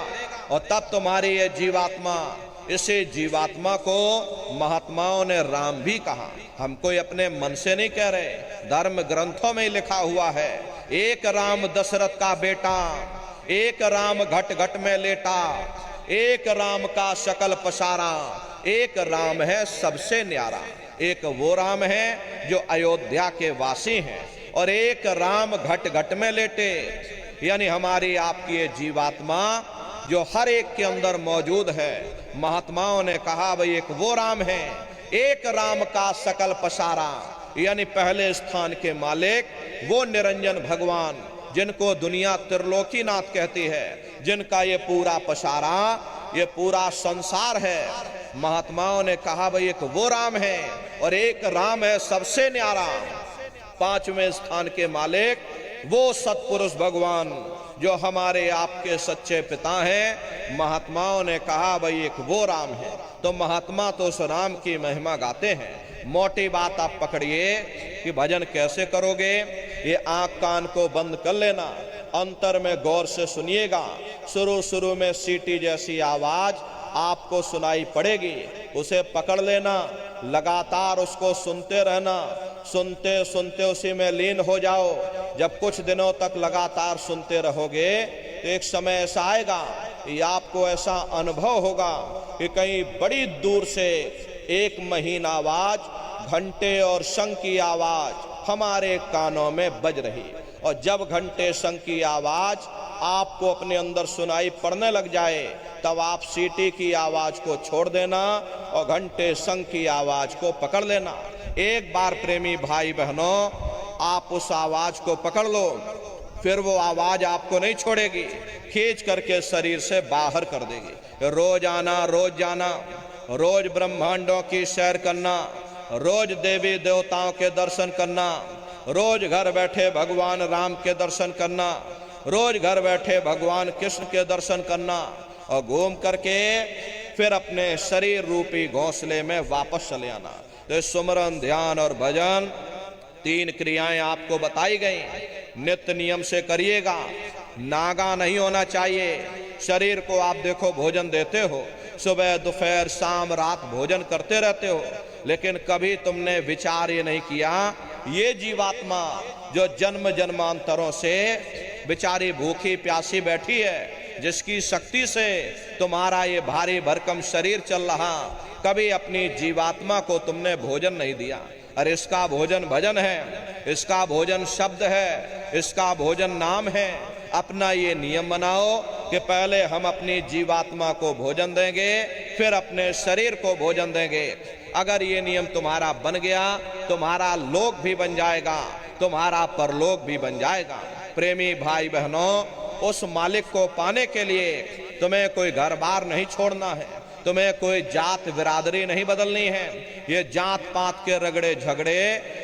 और तब तुम्हारी ये जीवात्मा, इसे जीवात्मा को महात्माओं ने राम भी कहा। हम कोई अपने मन से नहीं कह रहे, धर्म ग्रंथों में लिखा हुआ है। एक राम दशरथ का बेटा, एक राम घट घट में लेटा, एक राम का शकल पसारा, एक राम है सबसे न्यारा। एक वो राम है जो अयोध्या के वासी हैं और एक राम घट घट में लेटे, यानी हमारी आपकी ये जीवात्मा जो हर एक के अंदर मौजूद है। महात्माओं ने कहा भाई एक वो राम है, एक राम का सकल पसारा, यानी पहले स्थान के मालिक वो निरंजन भगवान जिनको दुनिया त्रिलोकीनाथ कहती है, जिनका ये पूरा पसारा, ये पूरा संसार है। महात्माओं ने कहा भाई एक वो राम है और एक राम है सबसे न्यारा, पांचवें स्थान के मालिक वो सतपुरुष भगवान जो हमारे आपके सच्चे पिता हैं। महात्माओं ने कहा भाई एक वो राम है। तो महात्मा तो उस राम की महिमा गाते हैं। मोटी बात आप पकड़िए कि भजन कैसे करोगे। ये आंख कान को बंद कर लेना, अंतर में गौर से सुनिएगा। शुरू में सीटी जैसी आवाज आपको सुनाई पड़ेगी, उसे पकड़ लेना, लगातार उसको सुनते रहना, सुनते सुनते उसी में लीन हो जाओ। जब कुछ दिनों तक लगातार सुनते रहोगे तो एक समय ऐसा आएगा कि आपको ऐसा अनुभव होगा कि कहीं बड़ी दूर से एक महीन आवाज, घंटे और शंख की आवाज हमारे कानों में बज रही। और जब घंटे शंख की आवाज आपको अपने अंदर सुनाई पड़ने लग जाए, तब आप सीटी की आवाज को छोड़ देना और घंटे शंख की आवाज को पकड़ लेना। एक बार प्रेमी भाई बहनों आप उस आवाज को पकड़ लो, फिर वो आवाज आपको नहीं छोड़ेगी, खींच करके शरीर से बाहर कर देगी। रोज आना, रोज जाना, रोज ब्रह्मांडों की सैर करना, रोज देवी देवताओं के दर्शन करना, रोज घर बैठे भगवान राम के दर्शन करना, रोज घर बैठे भगवान कृष्ण के दर्शन करना और घूम करके फिर अपने शरीर रूपी घोंसले में वापस चले आना। तो सुमरन, ध्यान और भजन, तीन क्रियाएं आपको बताई गई, नित्य नियम से करिएगा। नागा नहीं होना चाहिए। शरीर को आप देखो भोजन देते हो, सुबह दोपहर शाम रात भोजन करते रहते हो, लेकिन कभी तुमने विचार ये नहीं किया ये जीवात्मा जो जन्म जन्मांतरों से बेचारी भूखी प्यासी बैठी है, जिसकी शक्ति से तुम्हारा ये भारी भरकम शरीर चल रहा, कभी अपनी जीवात्मा को तुमने भोजन नहीं दिया। अरे इसका भोजन भजन है, इसका भोजन शब्द है, इसका भोजन नाम है। अपना ये नियम बनाओ कि पहले हम अपनी जीवात्मा को भोजन देंगे, फिर अपने शरीर को भोजन देंगे। अगर ये नियम तुम्हारा बन गया, तुम्हारा लोक भी बन जाएगा, तुम्हारा परलोक भी बन जाएगा। प्रेमी भाई बहनों, उस मालिक को पाने के लिए तुम्हें कोई घर बार नहीं छोड़ना है, तुम्हें कोई जात बिरादरी नहीं बदलनी है। ये जात पात के रगड़े झगड़े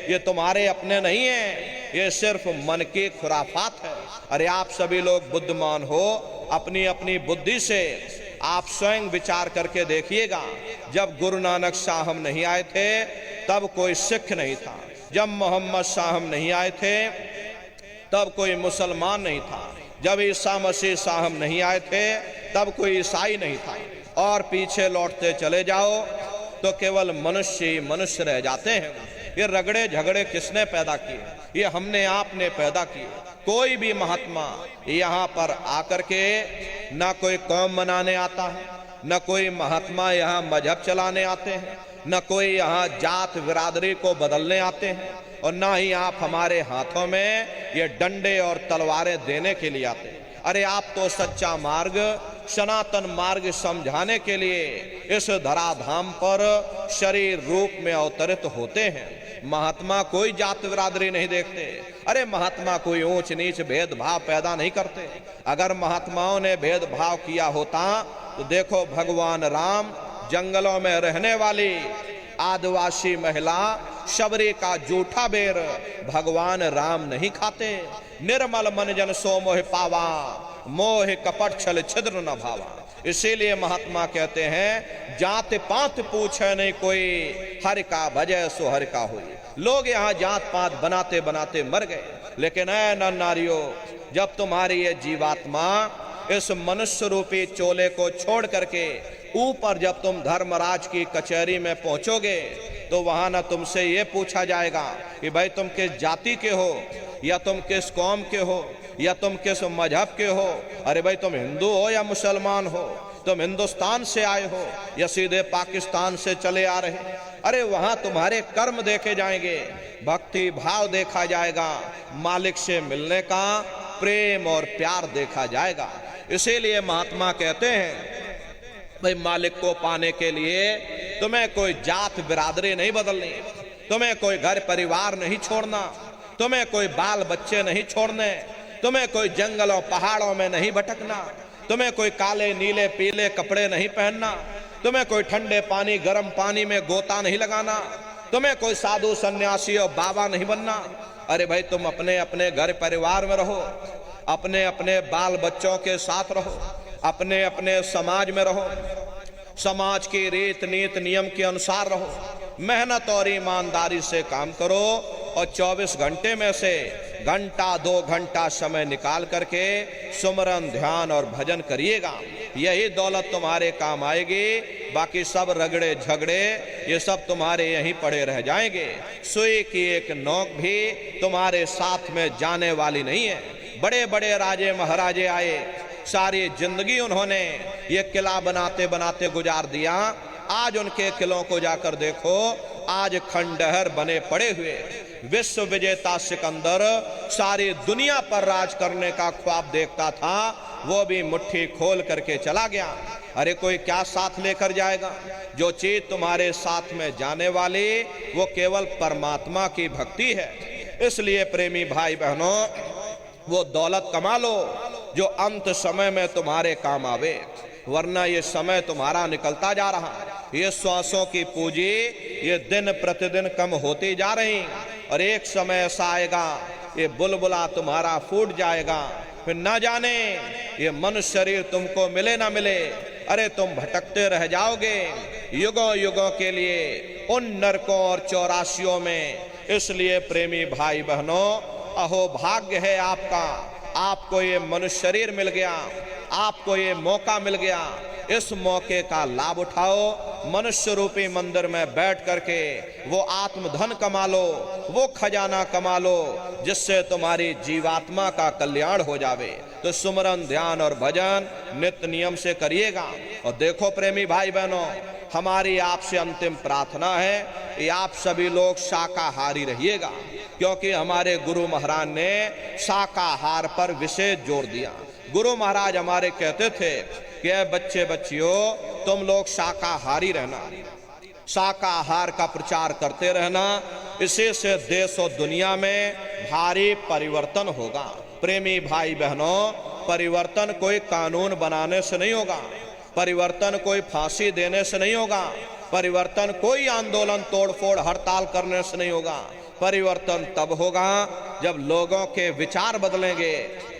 ये तुम्हारे अपने नहीं हैं, ये सिर्फ मन की खुराफात है। अरे आप सभी लोग बुद्धिमान हो, अपनी अपनी बुद्धि से आप स्वयं विचार करके देखिएगा। जब गुरु नानक साहब नहीं आए थे तब कोई सिख नहीं था, जब मोहम्मद साहब नहीं आए थे तब कोई मुसलमान नहीं था, जब ईसा मसीह साहब नहीं आए थे तब कोई ईसाई नहीं था। और पीछे लौटते चले जाओ तो केवल मनुष्य ही मनुष्य रह जाते हैं। ये रगड़े झगड़े किसने पैदा किए? ये हमने आपने पैदा किए। कोई भी महात्मा यहाँ पर आकर के ना कोई कौम मनाने आता है, न कोई महात्मा यहाँ मजहब चलाने आते हैं, न कोई यहाँ जात बिरादरी को बदलने आते हैं, और ना ही आप हमारे हाथों में ये डंडे और तलवारें देने के लिए आते हैं। अरे आप तो सच्चा मार्ग, सनातन मार्ग समझाने के लिए इस धराधाम पर शरीर रूप में अवतरित होते हैं। महात्मा कोई जात बिरादरी नहीं देखते। अरे महात्मा कोई ऊंच नीच भेदभाव पैदा नहीं करते। अगर महात्माओं ने भेदभाव किया होता तो देखो भगवान राम जंगलों में रहने वाली आदिवासी महिला शबरी का जूठा बेर भगवान राम नहीं खाते। निर्मल मन जन सो मोह पावा, मोह कपट छल छिद्र न भावा। इसीलिए महात्मा कहते हैं जात पात पूछे नहीं कोई, हर का भजय सो हर का हुई। लोग यहाँ जात पात बनाते बनाते मर गए, लेकिन ऐ नर नारियों, जब तुम्हारी ये जीवात्मा इस मनुष्य रूपी चोले को छोड़ करके ऊपर जब तुम धर्मराज की कचहरी में पहुंचोगे, तो वहां ना तुमसे ये पूछा जाएगा कि भाई तुम किस जाति के हो, या तुम किस कौम के हो, या तुम किस मजहब के हो। अरे भाई तुम हिंदू हो या मुसलमान हो, तुम हिंदुस्तान से आए हो या सीधे पाकिस्तान से चले आ रहे। अरे वहां तुम्हारे कर्म देखे जाएंगे, भक्ति भाव देखा जाएगा, मालिक से मिलने का प्रेम और प्यार देखा जाएगा। इसीलिए महात्मा कहते हैं भाई मालिक को पाने के लिए तुम्हें कोई जात बिरादरी नहीं बदलनी, तुम्हें कोई घर परिवार नहीं छोड़ना, तुम्हें कोई बाल बच्चे नहीं छोड़ने, तुम्हें कोई जंगलों पहाड़ों में नहीं भटकना, तुम्हें कोई काले नीले पीले कपड़े नहीं पहनना, तुम्हें कोई ठंडे पानी गर्म पानी में गोता नहीं लगाना, तुम्हें कोई साधु सन्यासी और बाबा नहीं बनना। अरे भाई तुम अपने अपने घर परिवार में रहो, अपने अपने बाल बच्चों के साथ रहो, अपने अपने समाज में रहो, समाज की रीत नीत नियम के अनुसार रहो, मेहनत और ईमानदारी से काम करो और 24 घंटे में से घंटा 2 घंटा समय निकाल करके सुमरन ध्यान और भजन करिएगा। यही दौलत तुम्हारे काम आएगी, बाकी सब रगड़े झगड़े ये सब तुम्हारे यहीं पड़े रह जाएंगे। सुई की एक नोक भी तुम्हारे साथ में जाने वाली नहीं है। बड़े बड़े राजे महाराजे आए, सारी जिंदगी उन्होंने ये किला बनाते बनाते गुजार दिया। आज उनके किलों को जाकर देखो, आज खंडहर बने पड़े हुए। विश्व विजेता सिकंदर सारी दुनिया पर राज करने का ख्वाब देखता था, वो भी मुट्ठी खोल करके चला गया। अरे कोई क्या साथ लेकर जाएगा? जो चीज तुम्हारे साथ में जाने वाली वो केवल परमात्मा की भक्ति है। इसलिए प्रेमी भाई बहनों, वो दौलत कमा लो जो अंत समय में तुम्हारे काम आवे, वरना ये समय तुम्हारा निकलता जा रहा। ये श्वासों की पूंजी ये दिन प्रतिदिन कम होती जा रही, और एक समय ऐसा आएगा ये बुलबुला तुम्हारा फूट जाएगा। फिर ना जाने ये मनुष्य शरीर तुमको मिले ना मिले, अरे तुम भटकते रह जाओगे युगों युगों के लिए उन नरकों और चौरासियों में। इसलिए प्रेमी भाई बहनों, अहो भाग्य है आपका, आपको ये मनुष्य शरीर मिल गया, आपको ये मौका मिल गया। इस मौके का लाभ उठाओ, मनुष्य रूपी मंदिर में बैठ करके वो आत्मधन कमा लो, वो खजाना कमा लो जिससे तुम्हारी जीवात्मा का कल्याण हो जावे। तो सुमरन ध्यान और भजन नित्य नियम से करिएगा। और देखो प्रेमी भाई बहनों, हमारी आपसे अंतिम प्रार्थना है कि आप सभी लोग शाकाहारी रहिएगा, क्योंकि हमारे गुरु महाराज ने शाकाहार पर विशेष जोर दिया। गुरु महाराज हमारे कहते थे कि बच्चे बच्चियों तुम लोग शाकाहारी रहना, शाकाहार का प्रचार करते रहना, इसी से देश और दुनिया में भारी परिवर्तन होगा। प्रेमी भाई बहनों, परिवर्तन कोई कानून बनाने से नहीं होगा, परिवर्तन कोई फांसी देने से नहीं होगा, परिवर्तन कोई आंदोलन तोड़फोड़ हड़ताल करने से नहीं होगा। परिवर्तन तब होगा जब लोगों के विचार बदलेंगे,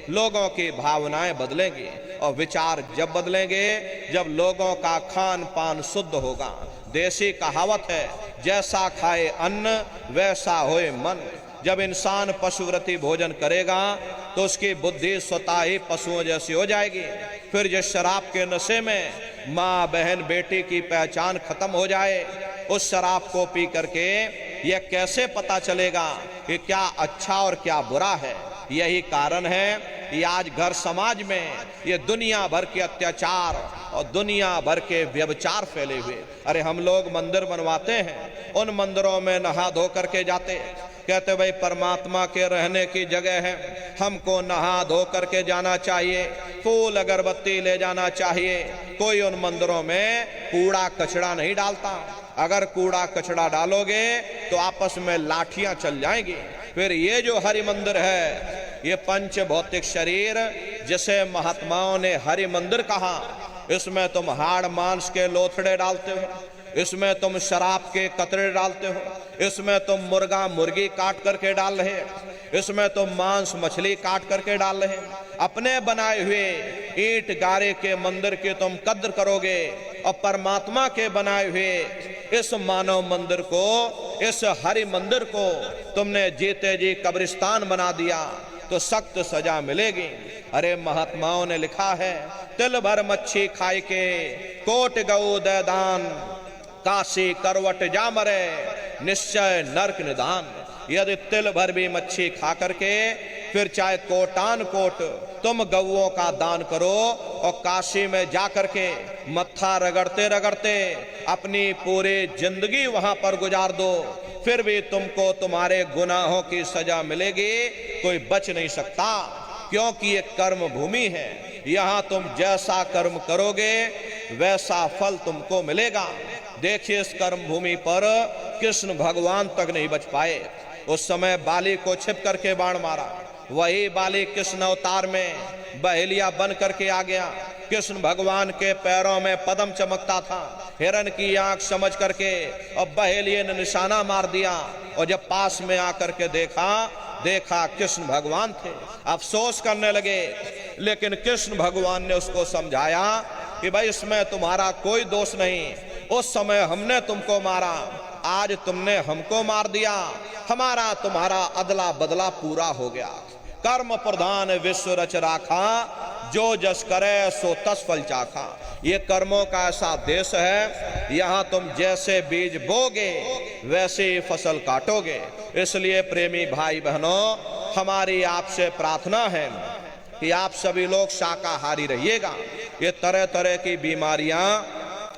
लोगों की भावनाएं बदलेंगी, और विचार जब बदलेंगे जब लोगों का खान पान शुद्ध होगा। देसी कहावत है, जैसा खाए अन्न वैसा होए मन। जब इंसान पशुव्रती भोजन करेगा तो उसकी बुद्धि स्वतः ही पशुओं जैसी हो जाएगी। फिर जिस शराब के नशे में माँ बहन बेटी की पहचान खत्म हो जाए, उस शराब को पी करके यह कैसे पता चलेगा कि क्या अच्छा और क्या बुरा है? यही कारण है कि आज घर समाज में ये दुनिया भर के अत्याचार और दुनिया भर के व्यभिचार फैले हुए। अरे हम लोग मंदिर बनवाते हैं, उन मंदिरों में नहा धो करके जाते, कहते भाई परमात्मा के रहने की जगह है, हमको नहा धो करके जाना चाहिए, फूल अगरबत्ती ले जाना चाहिए। कोई उन मंदिरों में कूड़ा कचरा नहीं डालता। अगर कूड़ा कचरा डालोगे तो आपस में लाठियां चल जाएंगी। फिर ये जो हरि मंदिर है, ये पंच भौतिक शरीर जिसे महात्माओं ने हरि मंदिर कहा, इसमें तुम हाड़ मांस के लोथड़े डालते हो, इसमें तुम शराब के कतरे डालते हो, इसमें तुम मुर्गा मुर्गी काट करके डाल रहे, इसमें तुम मांस मछली काट करके डाल रहे, अपने बनाए हुए ईंट गारे के मंदिर की तुम कद्र करोगे और परमात्मा के बनाए हुए इस मानव मंदिर को, इस हरि मंदिर को तुमने जीते जी कब्रिस्तान बना दिया तो सख्त सजा मिलेगी। अरे महात्माओं ने लिखा है, तिल भर मच्छी खाए के कोट गऊ दे दान, काशी करवट जा मरे निश्चय नरक निदान। यदि तिल भर भी मच्छी खा करके फिर चाहे कोटान कोट तुम गऊओं का दान करो और काशी में जा करके मत्था रगड़ते रगड़ते अपनी पूरी जिंदगी वहां पर गुजार दो, फिर भी तुमको तुम्हारे गुनाहों की सजा मिलेगी, कोई बच नहीं सकता। क्योंकि ये कर्म भूमि है, यहाँ तुम जैसा कर्म करोगे वैसा फल तुमको मिलेगा। देखिए इस कर्म भूमि पर कृष्ण भगवान तक नहीं बच पाए। उस समय बाली को छिप करके बाण मारा, वही बाली कृष्ण अवतार में बहेलिया बन करके आ गया। कृष्ण भगवान के पैरों में पद्म चमकता था, हिरण की आंख समझ करके और बहेलिये ने निशाना मार दिया। और जब पास में आकर के देखा कृष्ण भगवान थे, अफसोस करने लगे। लेकिन कृष्ण भगवान ने उसको समझाया कि भाई इसमें तुम्हारा कोई दोष नहीं, उस समय हमने तुमको मारा, आज तुमने हमको मार दिया, हमारा तुम्हारा अदला बदला पूरा हो गया। कर्म प्रधान विश्व रच राखा, जो जस करे सो तस फल चाखा। ये कर्मों का ऐसा देश है, यहाँ तुम जैसे बीज बोगे वैसे ही फसल काटोगे। इसलिए प्रेमी भाई बहनों, हमारी आपसे प्रार्थना है कि आप सभी लोग शाकाहारी रहिएगा। ये तरह तरह की बीमारियां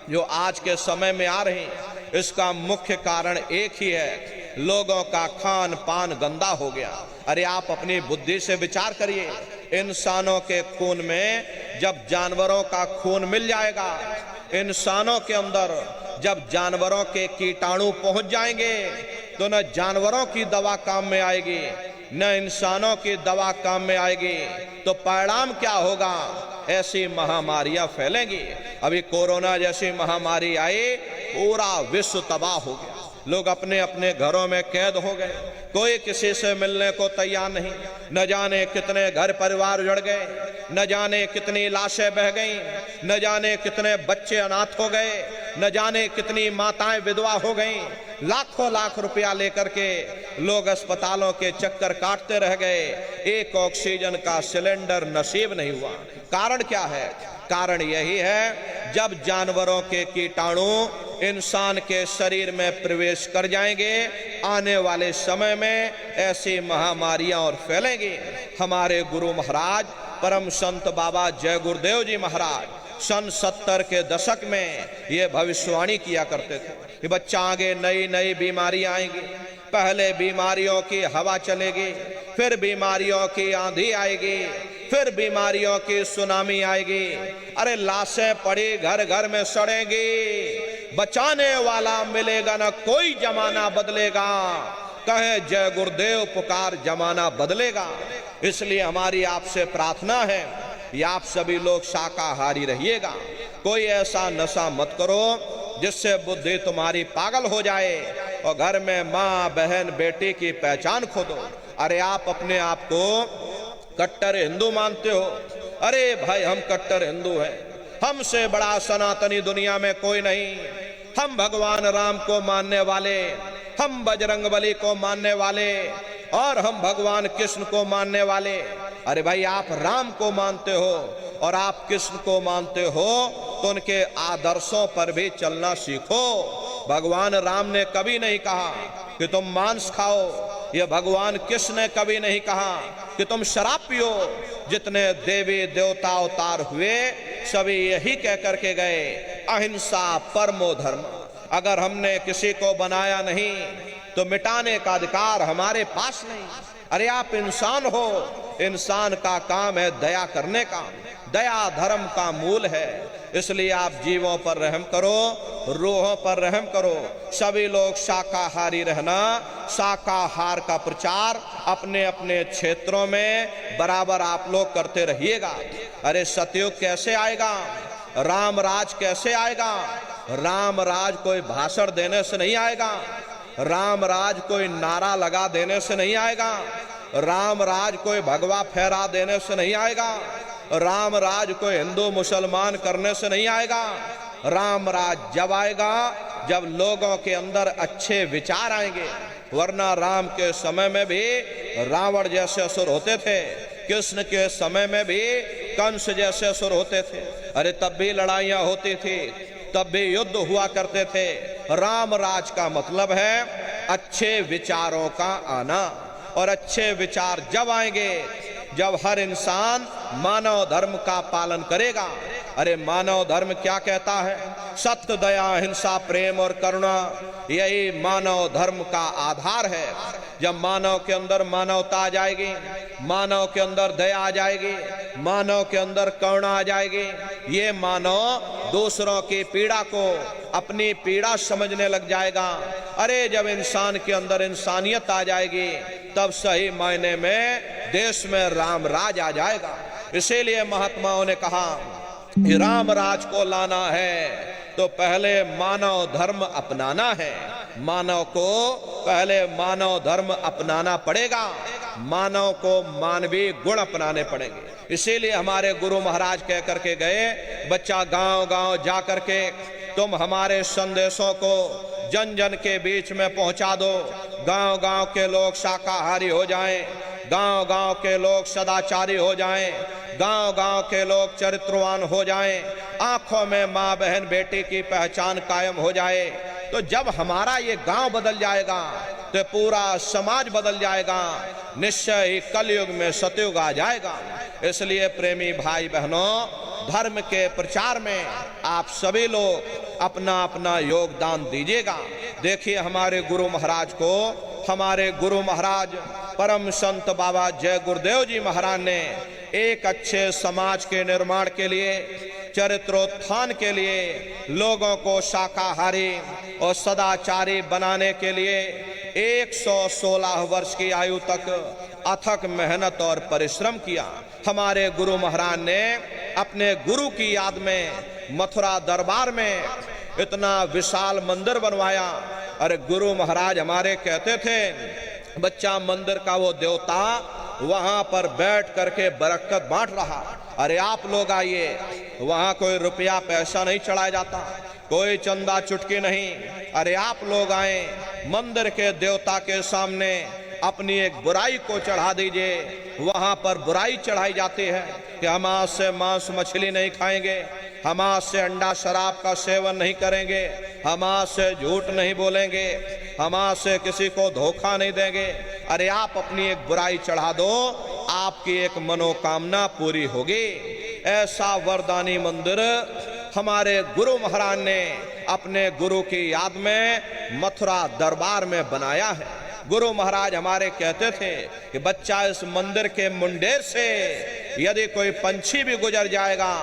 जो आज के समय में आ रही, इसका मुख्य कारण एक ही है, लोगों का खान पान गंदा हो गया। अरे आप अपनी बुद्धि से विचार करिए, इंसानों के खून में जब जानवरों का खून मिल जाएगा, इंसानों के अंदर जब जानवरों के कीटाणु पहुंच जाएंगे तो न जानवरों की दवा काम में आएगी न इंसानों की दवा काम में आएगी। तो परिणाम क्या होगा? ऐसी महामारियां फैलेंगी। अभी कोरोना जैसी महामारी आई, पूरा विश्व तबाह हो गया, लोग अपने अपने घरों में कैद हो गए, कोई किसी से मिलने को तैयार नहीं। न जाने कितने घर परिवार उजड़ गए, न जाने कितनी लाशें बह गईं, न जाने कितने बच्चे अनाथ हो गए, न जाने कितनी माताएं विधवा हो गईं। लाखों लाख रुपया लेकर के लोग अस्पतालों के चक्कर काटते रह गए, एक ऑक्सीजन का सिलेंडर नसीब नहीं हुआ। कारण क्या है? कारण यही है, जब जानवरों के कीटाणु इंसान के शरीर में प्रवेश कर जाएंगे, आने वाले समय में ऐसी महामारियां और फैलेंगी। हमारे गुरु महाराज परम संत बाबा जय गुरुदेव जी महाराज सन 70 के दशक में ये भविष्यवाणी किया करते थे कि बच्चा आगे नई नई बीमारियां आएंगी। पहले बीमारियों की हवा चलेगी, फिर बीमारियों की आंधी आएगी, फिर बीमारियों की सुनामी आएगी। अरे लाशें पड़ी घर घर में सड़ेंगी, बचाने वाला मिलेगा ना कोई, जमाना बदलेगा। कहे जय गुरुदेव पुकार, जमाना बदलेगा। इसलिए हमारी आपसे प्रार्थना है कि आप सभी लोग शाकाहारी रहिएगा। कोई ऐसा नशा मत करो जिससे बुद्धि तुम्हारी पागल हो जाए और घर में माँ बहन बेटी की पहचान खो दो। अरे आप अपने आप को कट्टर हिंदू मानते हो? अरे भाई हम कट्टर हिंदू हैं, हमसे बड़ा सनातनी दुनिया में कोई नहीं। हम भगवान राम को मानने वाले, हम बजरंगबली को मानने वाले और हम भगवान कृष्ण को मानने वाले। अरे भाई आप राम को मानते हो और आप कृष्ण को मानते हो तो उनके आदर्शों पर भी चलना सीखो। भगवान राम ने कभी नहीं कहा कि तुम मांस खाओ, यह भगवान कृष्ण ने कभी नहीं कहा कि तुम शराब पियो। जितने देवी देवता अवतार हुए सभी यही कह करके गए, अहिंसा परमो धर्म। अगर हमने किसी को बनाया नहीं तो मिटाने का अधिकार हमारे पास नहीं। अरे आप इंसान हो, इंसान का काम है दया करने का, दया धर्म का मूल है। इसलिए आप जीवों पर रहम करो, रूहों पर रहम करो। सभी लोग शाकाहारी रहना, शाकाहार का प्रचार अपने अपने क्षेत्रों में बराबर आप लोग करते रहिएगा। अरे सतयुग कैसे आएगा? राम राज कैसे आएगा? राम राज कोई भाषण देने से नहीं आएगा, राम राज कोई नारा लगा देने से नहीं आएगा। राम राज कोई भगवा फहरा देने से नहीं आएगा, राम राज कोई हिंदू मुसलमान करने से नहीं आएगा। राम राज जब आएगा जब लोगों के अंदर अच्छे विचार आएंगे। वरना राम के समय में भी रावण जैसे असुर होते थे, कृष्ण के समय में भी कंस जैसे असुर होते थे। अरे तब भी लड़ाइयां होती थी, तब भी युद्ध हुआ करते थे। राम राज का मतलब है अच्छे विचारों का आना, और अच्छे विचार जब आएंगे जब हर इंसान मानव धर्म का पालन करेगा। अरे मानव धर्म क्या कहता है? सत्य, दया, अहिंसा, प्रेम और करुणा, यही मानव धर्म का आधार है। जब मानव के अंदर मानवता आ जाएगी, मानव के अंदर दया आ जाएगी, मानव के अंदर करुणा आ जाएगी, ये मानव दूसरों की पीड़ा को अपनी पीड़ा समझने लग जाएगा। अरे जब इंसान के अंदर इंसानियत आ जाएगी तब सही मायने में देश में राम राज आ जाएगा। इसीलिए महात्माओं ने कहा कि राम राज को लाना है तो पहले मानव धर्म अपनाना है। मानव को पहले मानव धर्म अपनाना पड़ेगा, मानव को मानवीय गुण अपनाने पड़ेंगे। इसीलिए हमारे गुरु महाराज कह करके गए, बच्चा गांव गांव जा करके तुम हमारे संदेशों को जन जन के बीच में पहुंचा दो। गांव गांव के लोग शाकाहारी हो जाएं, गांव गांव के लोग सदाचारी हो जाएं, गांव गांव के लोग चरित्रवान हो जाएं, आंखों में माँ बहन बेटी की पहचान कायम हो जाए। तो जब हमारा ये गांव बदल जाएगा तो पूरा समाज बदल जाएगा, निश्चय ही कलयुग में सतयुग आ जाएगा। इसलिए प्रेमी भाई बहनों, धर्म के प्रचार में आप सभी लोग अपना अपना योगदान दीजिएगा। देखिए हमारे गुरु महाराज को, हमारे गुरु महाराज परम संत बाबा जय गुरुदेव जी महाराज ने एक अच्छे समाज के निर्माण के लिए, चरित्रोत्थान के लिए, लोगों को शाकाहारी और सदाचारी बनाने के लिए 116 वर्ष की आयु तक अथक मेहनत और परिश्रम किया। हमारे गुरु महाराज ने अपने गुरु की याद में मथुरा दरबार में इतना विशाल मंदिर बनवाया। अरे गुरु महाराज हमारे कहते थे, बच्चा मंदिर का वो देवता वहां पर बैठ करके बरकत बांट रहा। अरे आप लोग आइए, वहां कोई रुपया पैसा नहीं चढ़ाया जाता, कोई चंदा चुटकी नहीं। अरे आप लोग आए, मंदिर के देवता के सामने अपनी एक बुराई को चढ़ा दीजिए। वहां पर बुराई चढ़ाई जाती है कि हम आज से मांस मछली नहीं खाएंगे, हम आज से अंडा शराब का सेवन नहीं करेंगे, हम आज से झूठ नहीं बोलेंगे, हम आज से किसी को धोखा नहीं देंगे। अरे आप अपनी एक बुराई चढ़ा दो, आपकी एक मनोकामना पूरी होगी। ऐसा वरदानी मंदिर हमारे गुरु महाराज ने अपने गुरु की याद में मथुरा दरबार में बनाया है। गुरु महाराज हमारे कहते थे कि बच्चा इस मंदिर के मुंडेर से यदि कोई पंछी भी गुजर जाएगा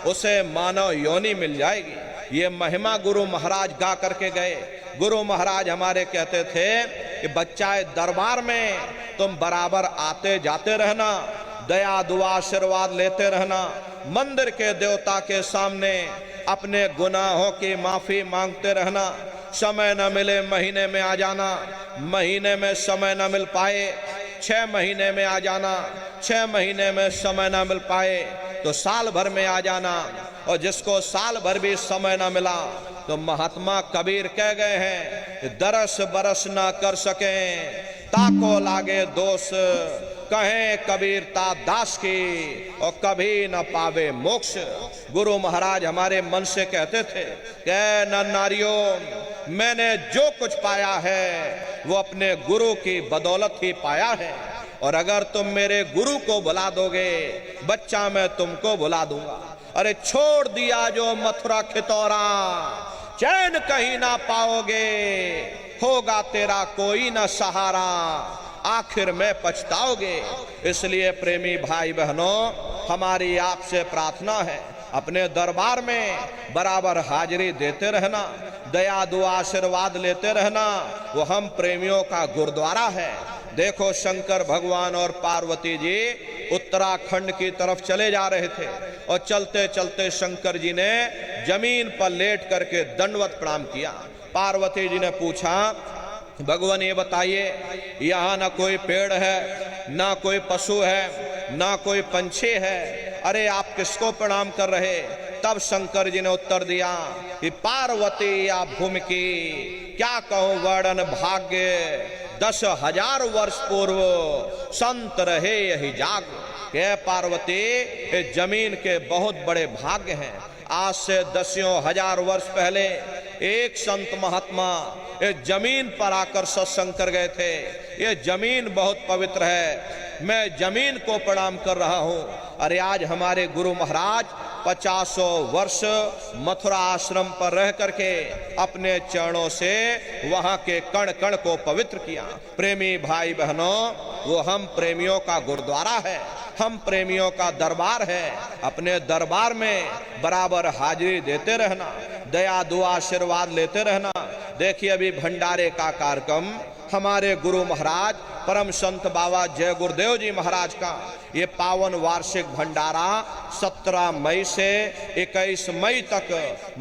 उसे मानव योनि मिल जाएगी। ये महिमा गुरु महाराज गा करके गए। गुरु महाराज हमारे कहते थे कि बच्चा इस दरबार में तुम बराबर आते जाते रहना, दया दुआ आशीर्वाद लेते रहना, मंदिर के देवता के सामने अपने गुनाहों की माफी मांगते रहना। समय न मिले महीने में आ जाना, महीने में समय न मिल पाए 6 महीने में आ जाना, 6 महीने में समय न मिल पाए तो साल भर में आ जाना। और जिसको साल भर भी समय न मिला तो महात्मा कबीर कह गए हैं, दरस बरस न कर सके ताको लागे दोष, कहें कबीरता दास की और कभी न पावे मोक्ष। गुरु महाराज हमारे मन से कहते थे कि न नारियों, मैंने जो कुछ पाया है वो अपने गुरु की बदौलत ही पाया है, और अगर तुम मेरे गुरु को भुला दोगे बच्चा मैं तुमको भुला दूंगा। अरे छोड़ दिया जो मथुरा खितौरा, चैन कहीं ना पाओगे, होगा तेरा कोई न सहारा, आखिर में पछताओगे। इसलिए प्रेमी भाई बहनों, हमारी आपसे प्रार्थना है, अपने दरबार में बराबर हाजिरी देते रहना, दया दुआ आशीर्वाद लेते रहना। वो हम प्रेमियों का गुरुद्वारा है। देखो शंकर भगवान और पार्वती जी उत्तराखंड की तरफ चले जा रहे थे और चलते चलते शंकर जी ने जमीन पर लेट करके दंडवत प्रणाम किया। पार्वती जी ने पूछा, भगवान ये बताइए, यहाँ न कोई पेड़ है ना कोई पशु है, ना कोई पंछी है, अरे आप किसको प्रणाम कर रहे? तब शंकर जी ने उत्तर दिया कि पार्वती या भूमि की क्या कहूं वर्णन भाग्य, 10,000 वर्ष पूर्व संत रहे यही जाग। के पार्वती, ये जमीन के बहुत बड़े भाग्य हैं। आज से 10,000 वर्ष पहले एक संत महात्मा ये जमीन पर आकर सत्संग कर गए थे। ये जमीन बहुत पवित्र है, मैं जमीन को प्रणाम कर रहा हूं। अरे आज हमारे गुरु महाराज 50 वर्ष मथुरा आश्रम पर रह करके अपने चरणों से वहां के कण कण को पवित्र किया। प्रेमी भाई बहनों, वो हम प्रेमियों का गुरुद्वारा है, हम प्रेमियों का दरबार है। अपने दरबार में बराबर हाजिरी देते रहना, दया दुआ आशीर्वाद लेते रहना। देखिए अभी भंडारे का कार्यक्रम हमारे गुरु महाराज परम संत बाबा जय गुरुदेव जी महाराज का ये पावन वार्षिक भंडारा 17 मई से 21 मई तक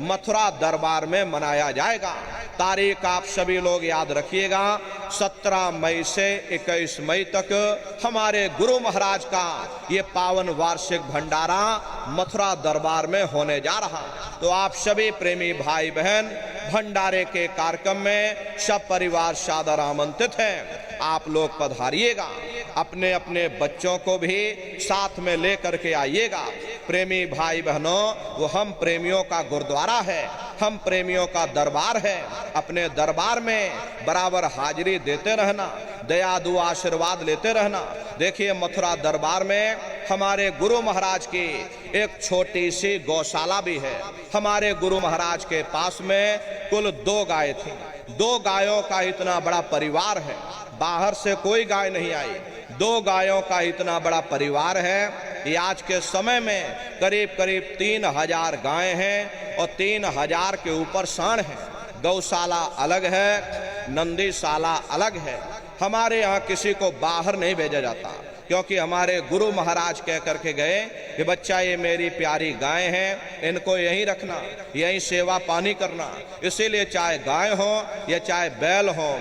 मथुरा दरबार में मनाया जाएगा। तारीख आप सभी लोग याद रखिएगा, 17 मई से 21 मई तक हमारे गुरु महाराज का ये पावन वार्षिक भंडारा मथुरा दरबार में होने जा रहा। तो आप सभी प्रेमी भाई बहन भंडारे के कार्यक्रम में सब परिवार सादर आमंत्रित हैं। आप लोग पधारिएगा, अपने अपने बच्चों को भी साथ में लेकर के आइएगा। प्रेमी भाई बहनों, वो हम प्रेमियों का गुरुद्वारा है, हम प्रेमियों का दरबार है। अपने दरबार में बराबर हाजिरी देते रहना, दया दुआ आशीर्वाद लेते रहना। देखिए मथुरा दरबार में हमारे गुरु महाराज की एक छोटी सी गौशाला भी है। हमारे गुरु महाराज के पास में कुल 2 गाय थी। 2 गायों का इतना बड़ा परिवार है, बाहर से कोई गाय नहीं आई। 2 गायों का इतना बड़ा परिवार है। ये आज के समय में करीब करीब 3,000 गायें हैं और 3,000 के ऊपर सांड हैं। गौशाला अलग है, नंदीशाला अलग है। हमारे यहाँ किसी को बाहर नहीं भेजा जाता, क्योंकि हमारे गुरु महाराज कह करके गए कि बच्चा ये मेरी प्यारी गाय हैं, इनको यहीं रखना, यहीं सेवा पानी करना। इसीलिए चाहे गाय हो या चाहे बैल हो,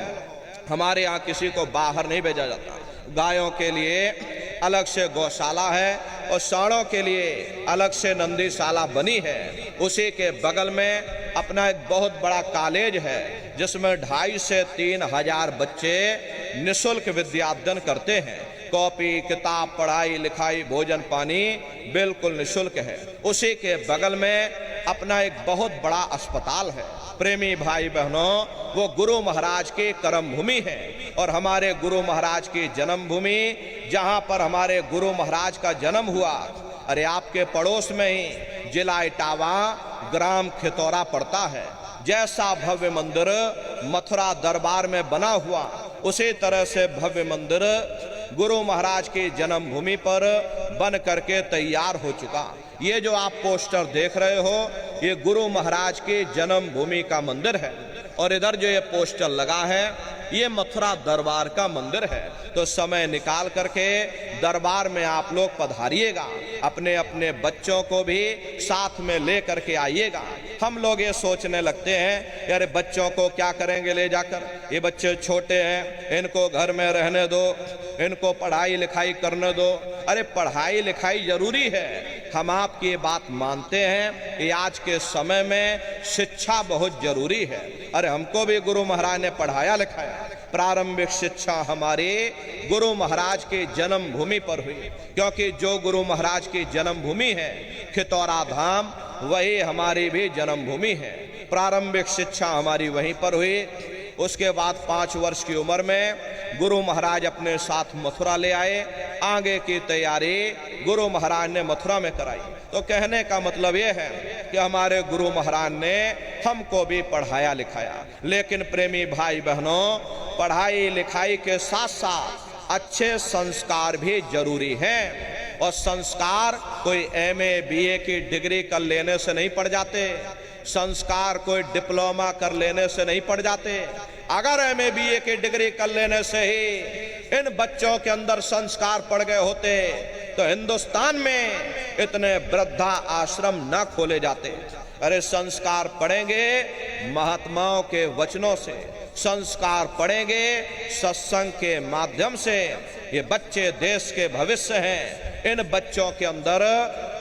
हमारे यहाँ किसी को बाहर नहीं भेजा जाता। गायों के लिए अलग से गौशाला है और सांडों के लिए अलग से नंदीशाला बनी है। उसी के बगल में अपना एक बहुत बड़ा कॉलेज है, जिसमें 2,500 से 3,000 बच्चे निःशुल्क विद्याध्ययन करते हैं। कॉपी किताब पढ़ाई लिखाई भोजन पानी बिल्कुल निःशुल्क है। उसी के बगल में अपना एक बहुत बड़ा अस्पताल है। प्रेमी भाई बहनों, वो गुरु महाराज की कर्म भूमि है और हमारे गुरु महाराज की जन्म भूमि, जहाँ पर हमारे गुरु महाराज का जन्म हुआ, अरे आपके पड़ोस में ही जिला इटावा ग्राम खितौरा पड़ता है। जैसा भव्य मंदिर मथुरा दरबार में बना हुआ, उसी तरह से भव्य मंदिर गुरु महाराज की जन्मभूमि पर बन करके तैयार हो चुका। ये जो आप पोस्टर देख रहे हो, ये गुरु महाराज की जन्मभूमि का मंदिर है और इधर जो ये पोस्टर लगा है, ये मथुरा दरबार का मंदिर है। तो समय निकाल करके दरबार में आप लोग पधारिएगा, अपने अपने बच्चों को भी साथ में ले करके आइएगा। हम लोग ये सोचने लगते हैं कि अरे बच्चों को क्या करेंगे ले जाकर, ये बच्चे छोटे हैं, इनको घर में रहने दो, इनको पढ़ाई लिखाई करने दो। अरे पढ़ाई लिखाई जरूरी है, हम आपकी ये बात मानते हैं कि आज के समय में शिक्षा बहुत जरूरी है। अरे हमको भी गुरु महाराज ने पढ़ाया लिखाया। प्रारंभिक शिक्षा हमारी गुरु महाराज की जन्म भूमि पर हुई, क्योंकि जो गुरु महाराज की जन्म भूमि है खितौरा धाम, वही हमारी भी जन्म भूमि है। प्रारंभिक शिक्षा हमारी वहीं पर हुई। उसके बाद 5 वर्ष की उम्र में गुरु महाराज अपने साथ मथुरा ले आए। आगे की तैयारी गुरु महाराज ने मथुरा में कराई। तो कहने का मतलब ये है कि हमारे गुरु महाराज ने हमको भी पढ़ाया लिखाया। लेकिन प्रेमी भाई बहनों, पढ़ाई लिखाई के साथ साथ अच्छे संस्कार भी जरूरी हैं। और संस्कार कोई MA BA की डिग्री कर लेने से नहीं पड़ जाते, संस्कार कोई डिप्लोमा कर लेने से नहीं पड़ जाते। अगर MA BA की डिग्री कर लेने से ही इन बच्चों के अंदर संस्कार पड़ गए होते तो हिंदुस्तान में इतने वृद्धा आश्रम न खोले जाते। अरे संस्कार पढ़ेंगे महात्माओं के वचनों से, संस्कार पढ़ेंगे सत्संग के माध्यम से। ये बच्चे देश के भविष्य हैं। इन बच्चों के अंदर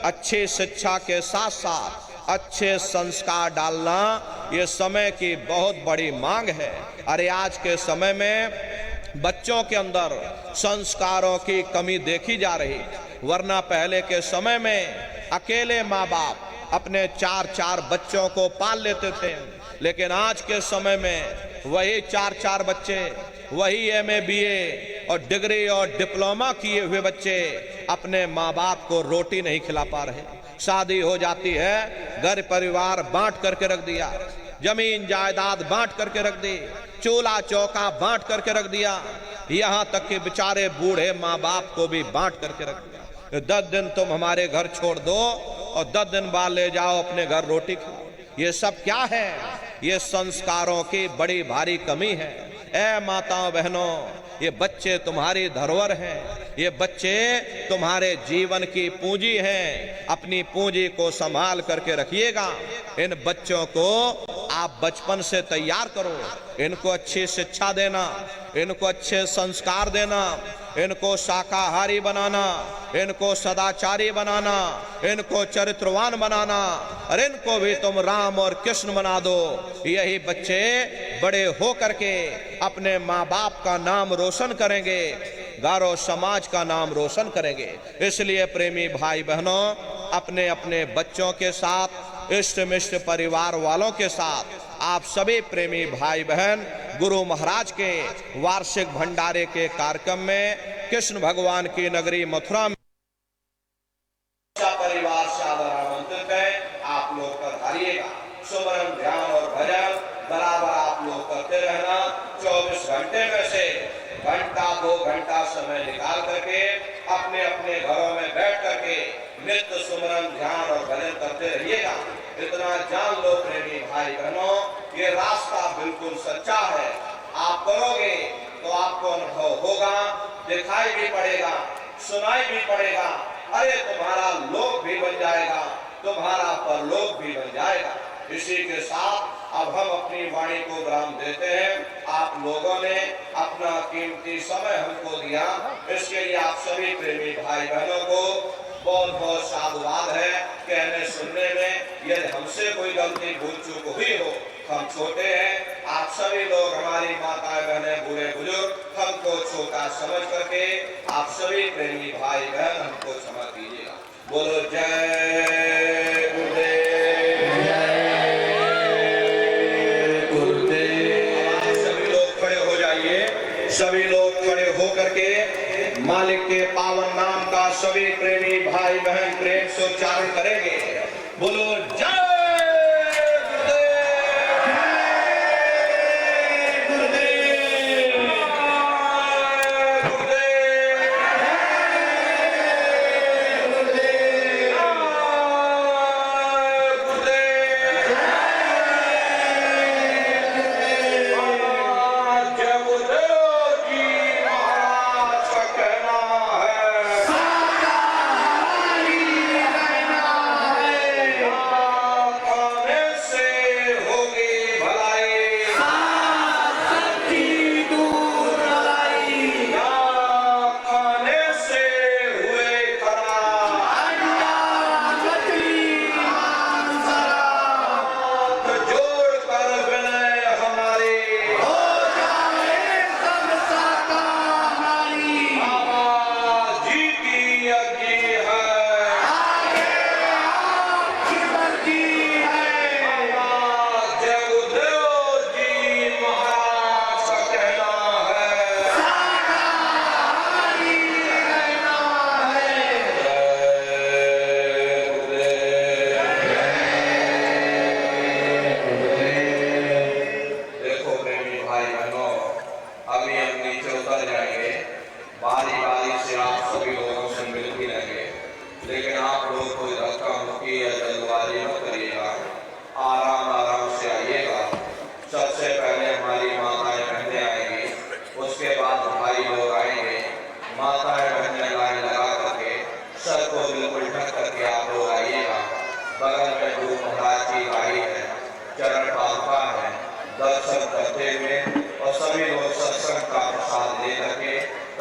अच्छी शिक्षा के साथ साथ अच्छे संस्कार डालना ये समय की बहुत बड़ी मांग है। अरे आज के समय में बच्चों के अंदर संस्कारों की कमी देखी जा रही, वरना पहले के समय में अकेले माँ बाप अपने 4-4 बच्चों को पाल लेते थे, लेकिन आज के समय में वही 4-4 बच्चे, वही MA BA और डिग्री और डिप्लोमा किए हुए बच्चे अपने माँ बाप को रोटी नहीं खिला पा रहे। शादी हो जाती है, घर परिवार बांट करके रख दिया, जमीन जायदाद बांट करके रख दी, चूल्हा चौका बांट करके रख दिया, यहाँ तक कि बेचारे बूढ़े माँ बाप को भी बांट करके रख दिया। 10 दिन तुम हमारे घर छोड़ दो और 10 दिन बाद ले जाओ अपने घर रोटी खाओ। ये सब क्या है? ये संस्कारों की बड़ी भारी कमी है। ऐ माताओं बहनों, ये बच्चे तुम्हारी धरोहर हैं, ये बच्चे तुम्हारे जीवन की पूंजी हैं। अपनी पूंजी को संभाल करके रखिएगा। इन बच्चों को आप बचपन से तैयार करो, इनको अच्छी शिक्षा देना, इनको अच्छे संस्कार देना, इनको शाकाहारी बनाना, इनको सदाचारी बनाना, इनको चरित्रवान बनाना, और इनको भी तुम राम और कृष्ण बना दो। यही बच्चे बड़े हो करके अपने माँ बाप का नाम रोशन करेंगे, घर और समाज का नाम रोशन करेंगे। इसलिए प्रेमी भाई बहनों, अपने अपने बच्चों के साथ, इष्ट मिष्ट परिवार वालों के साथ आप सभी प्रेमी भाई बहन गुरु महाराज के वार्षिक भंडारे के कार्यक्रम में कृष्ण भगवान की नगरी मथुरा में परिवार सादर आमंत्रित है। आप लोग पधारिएगा। सुमरन, ध्यान और भजन बराबर आप लोग करते रहना। 24 घंटे में से घंटा 2 घंटा समय निकाल करके अपने अपने घरों में बैठ करके नित्य सुमरन, ध्यान और भजन करते रहिएगा। इतना जान लो प्रेमी भाई बहनों, ये रास्ता बिल्कुल सच्चा है। आप करोगे तो आपको अनुभव होगा, दिखाई भी पड़ेगा, सुनाई भी पड़ेगा। अरे तुम्हारा लोक भी बन जाएगा, तुम्हारा परलोक भी बन जाएगा। इसी के साथ अब हम अपनी वाणी को विराम देते हैं। आप लोगों ने अपना कीमती समय हमको दिया, इसके लिए आप सभी प्रेमी भाई बहनों को बहुत बहुत साधुवाद है। कहने सुनने में यदि हमसे कोई गलती भूल चूक हुई हो, हम छोटे हैं, आप सभी लोग हमारी माताएं बहनें बूढ़े बुजुर्ग हमको छोटा समझ करके आप सभी प्रेमी भाई बहन हमको क्षमा कीजिएगा। बोलो जय गुरुदेव, जय गुरुदेव। सभी लोग खड़े हो जाइए, सभी लोग खड़े हो करके मालिक के पावन नाम का सभी प्रेमी भाई बहन प्रेम से उच्चारण करेंगे। बोलो जय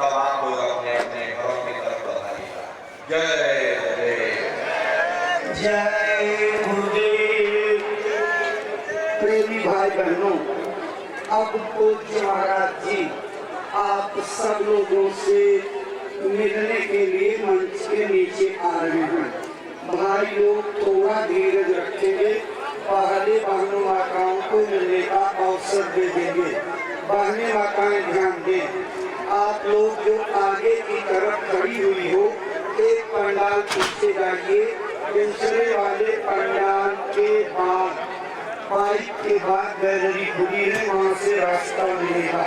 तब आप लोग अपने अपने घरों की तरफ बढ़ाइएगा। जय गुरुदेव। जय गुरुदेव। प्रेमी भाई बहनों, अब पूज्य महाराज जी आप सब लोगों से मिलने के लिए मंच के नीचे आ रहे हैं। भाई लोग थोड़ा धीरज रखेंगे, पहले बहनों माताओं को मिलने का अवसर दे देंगे। बहनें माताएं ध्यान दें, आप लोग जो आगे की तरफ खड़ी हुई हो एक पंडाल पीछे जाइए। दूसरे वाले पंडाल के बाद बाइक के बाद गैलरी खुली है, वहाँ से रास्ता मिलेगा।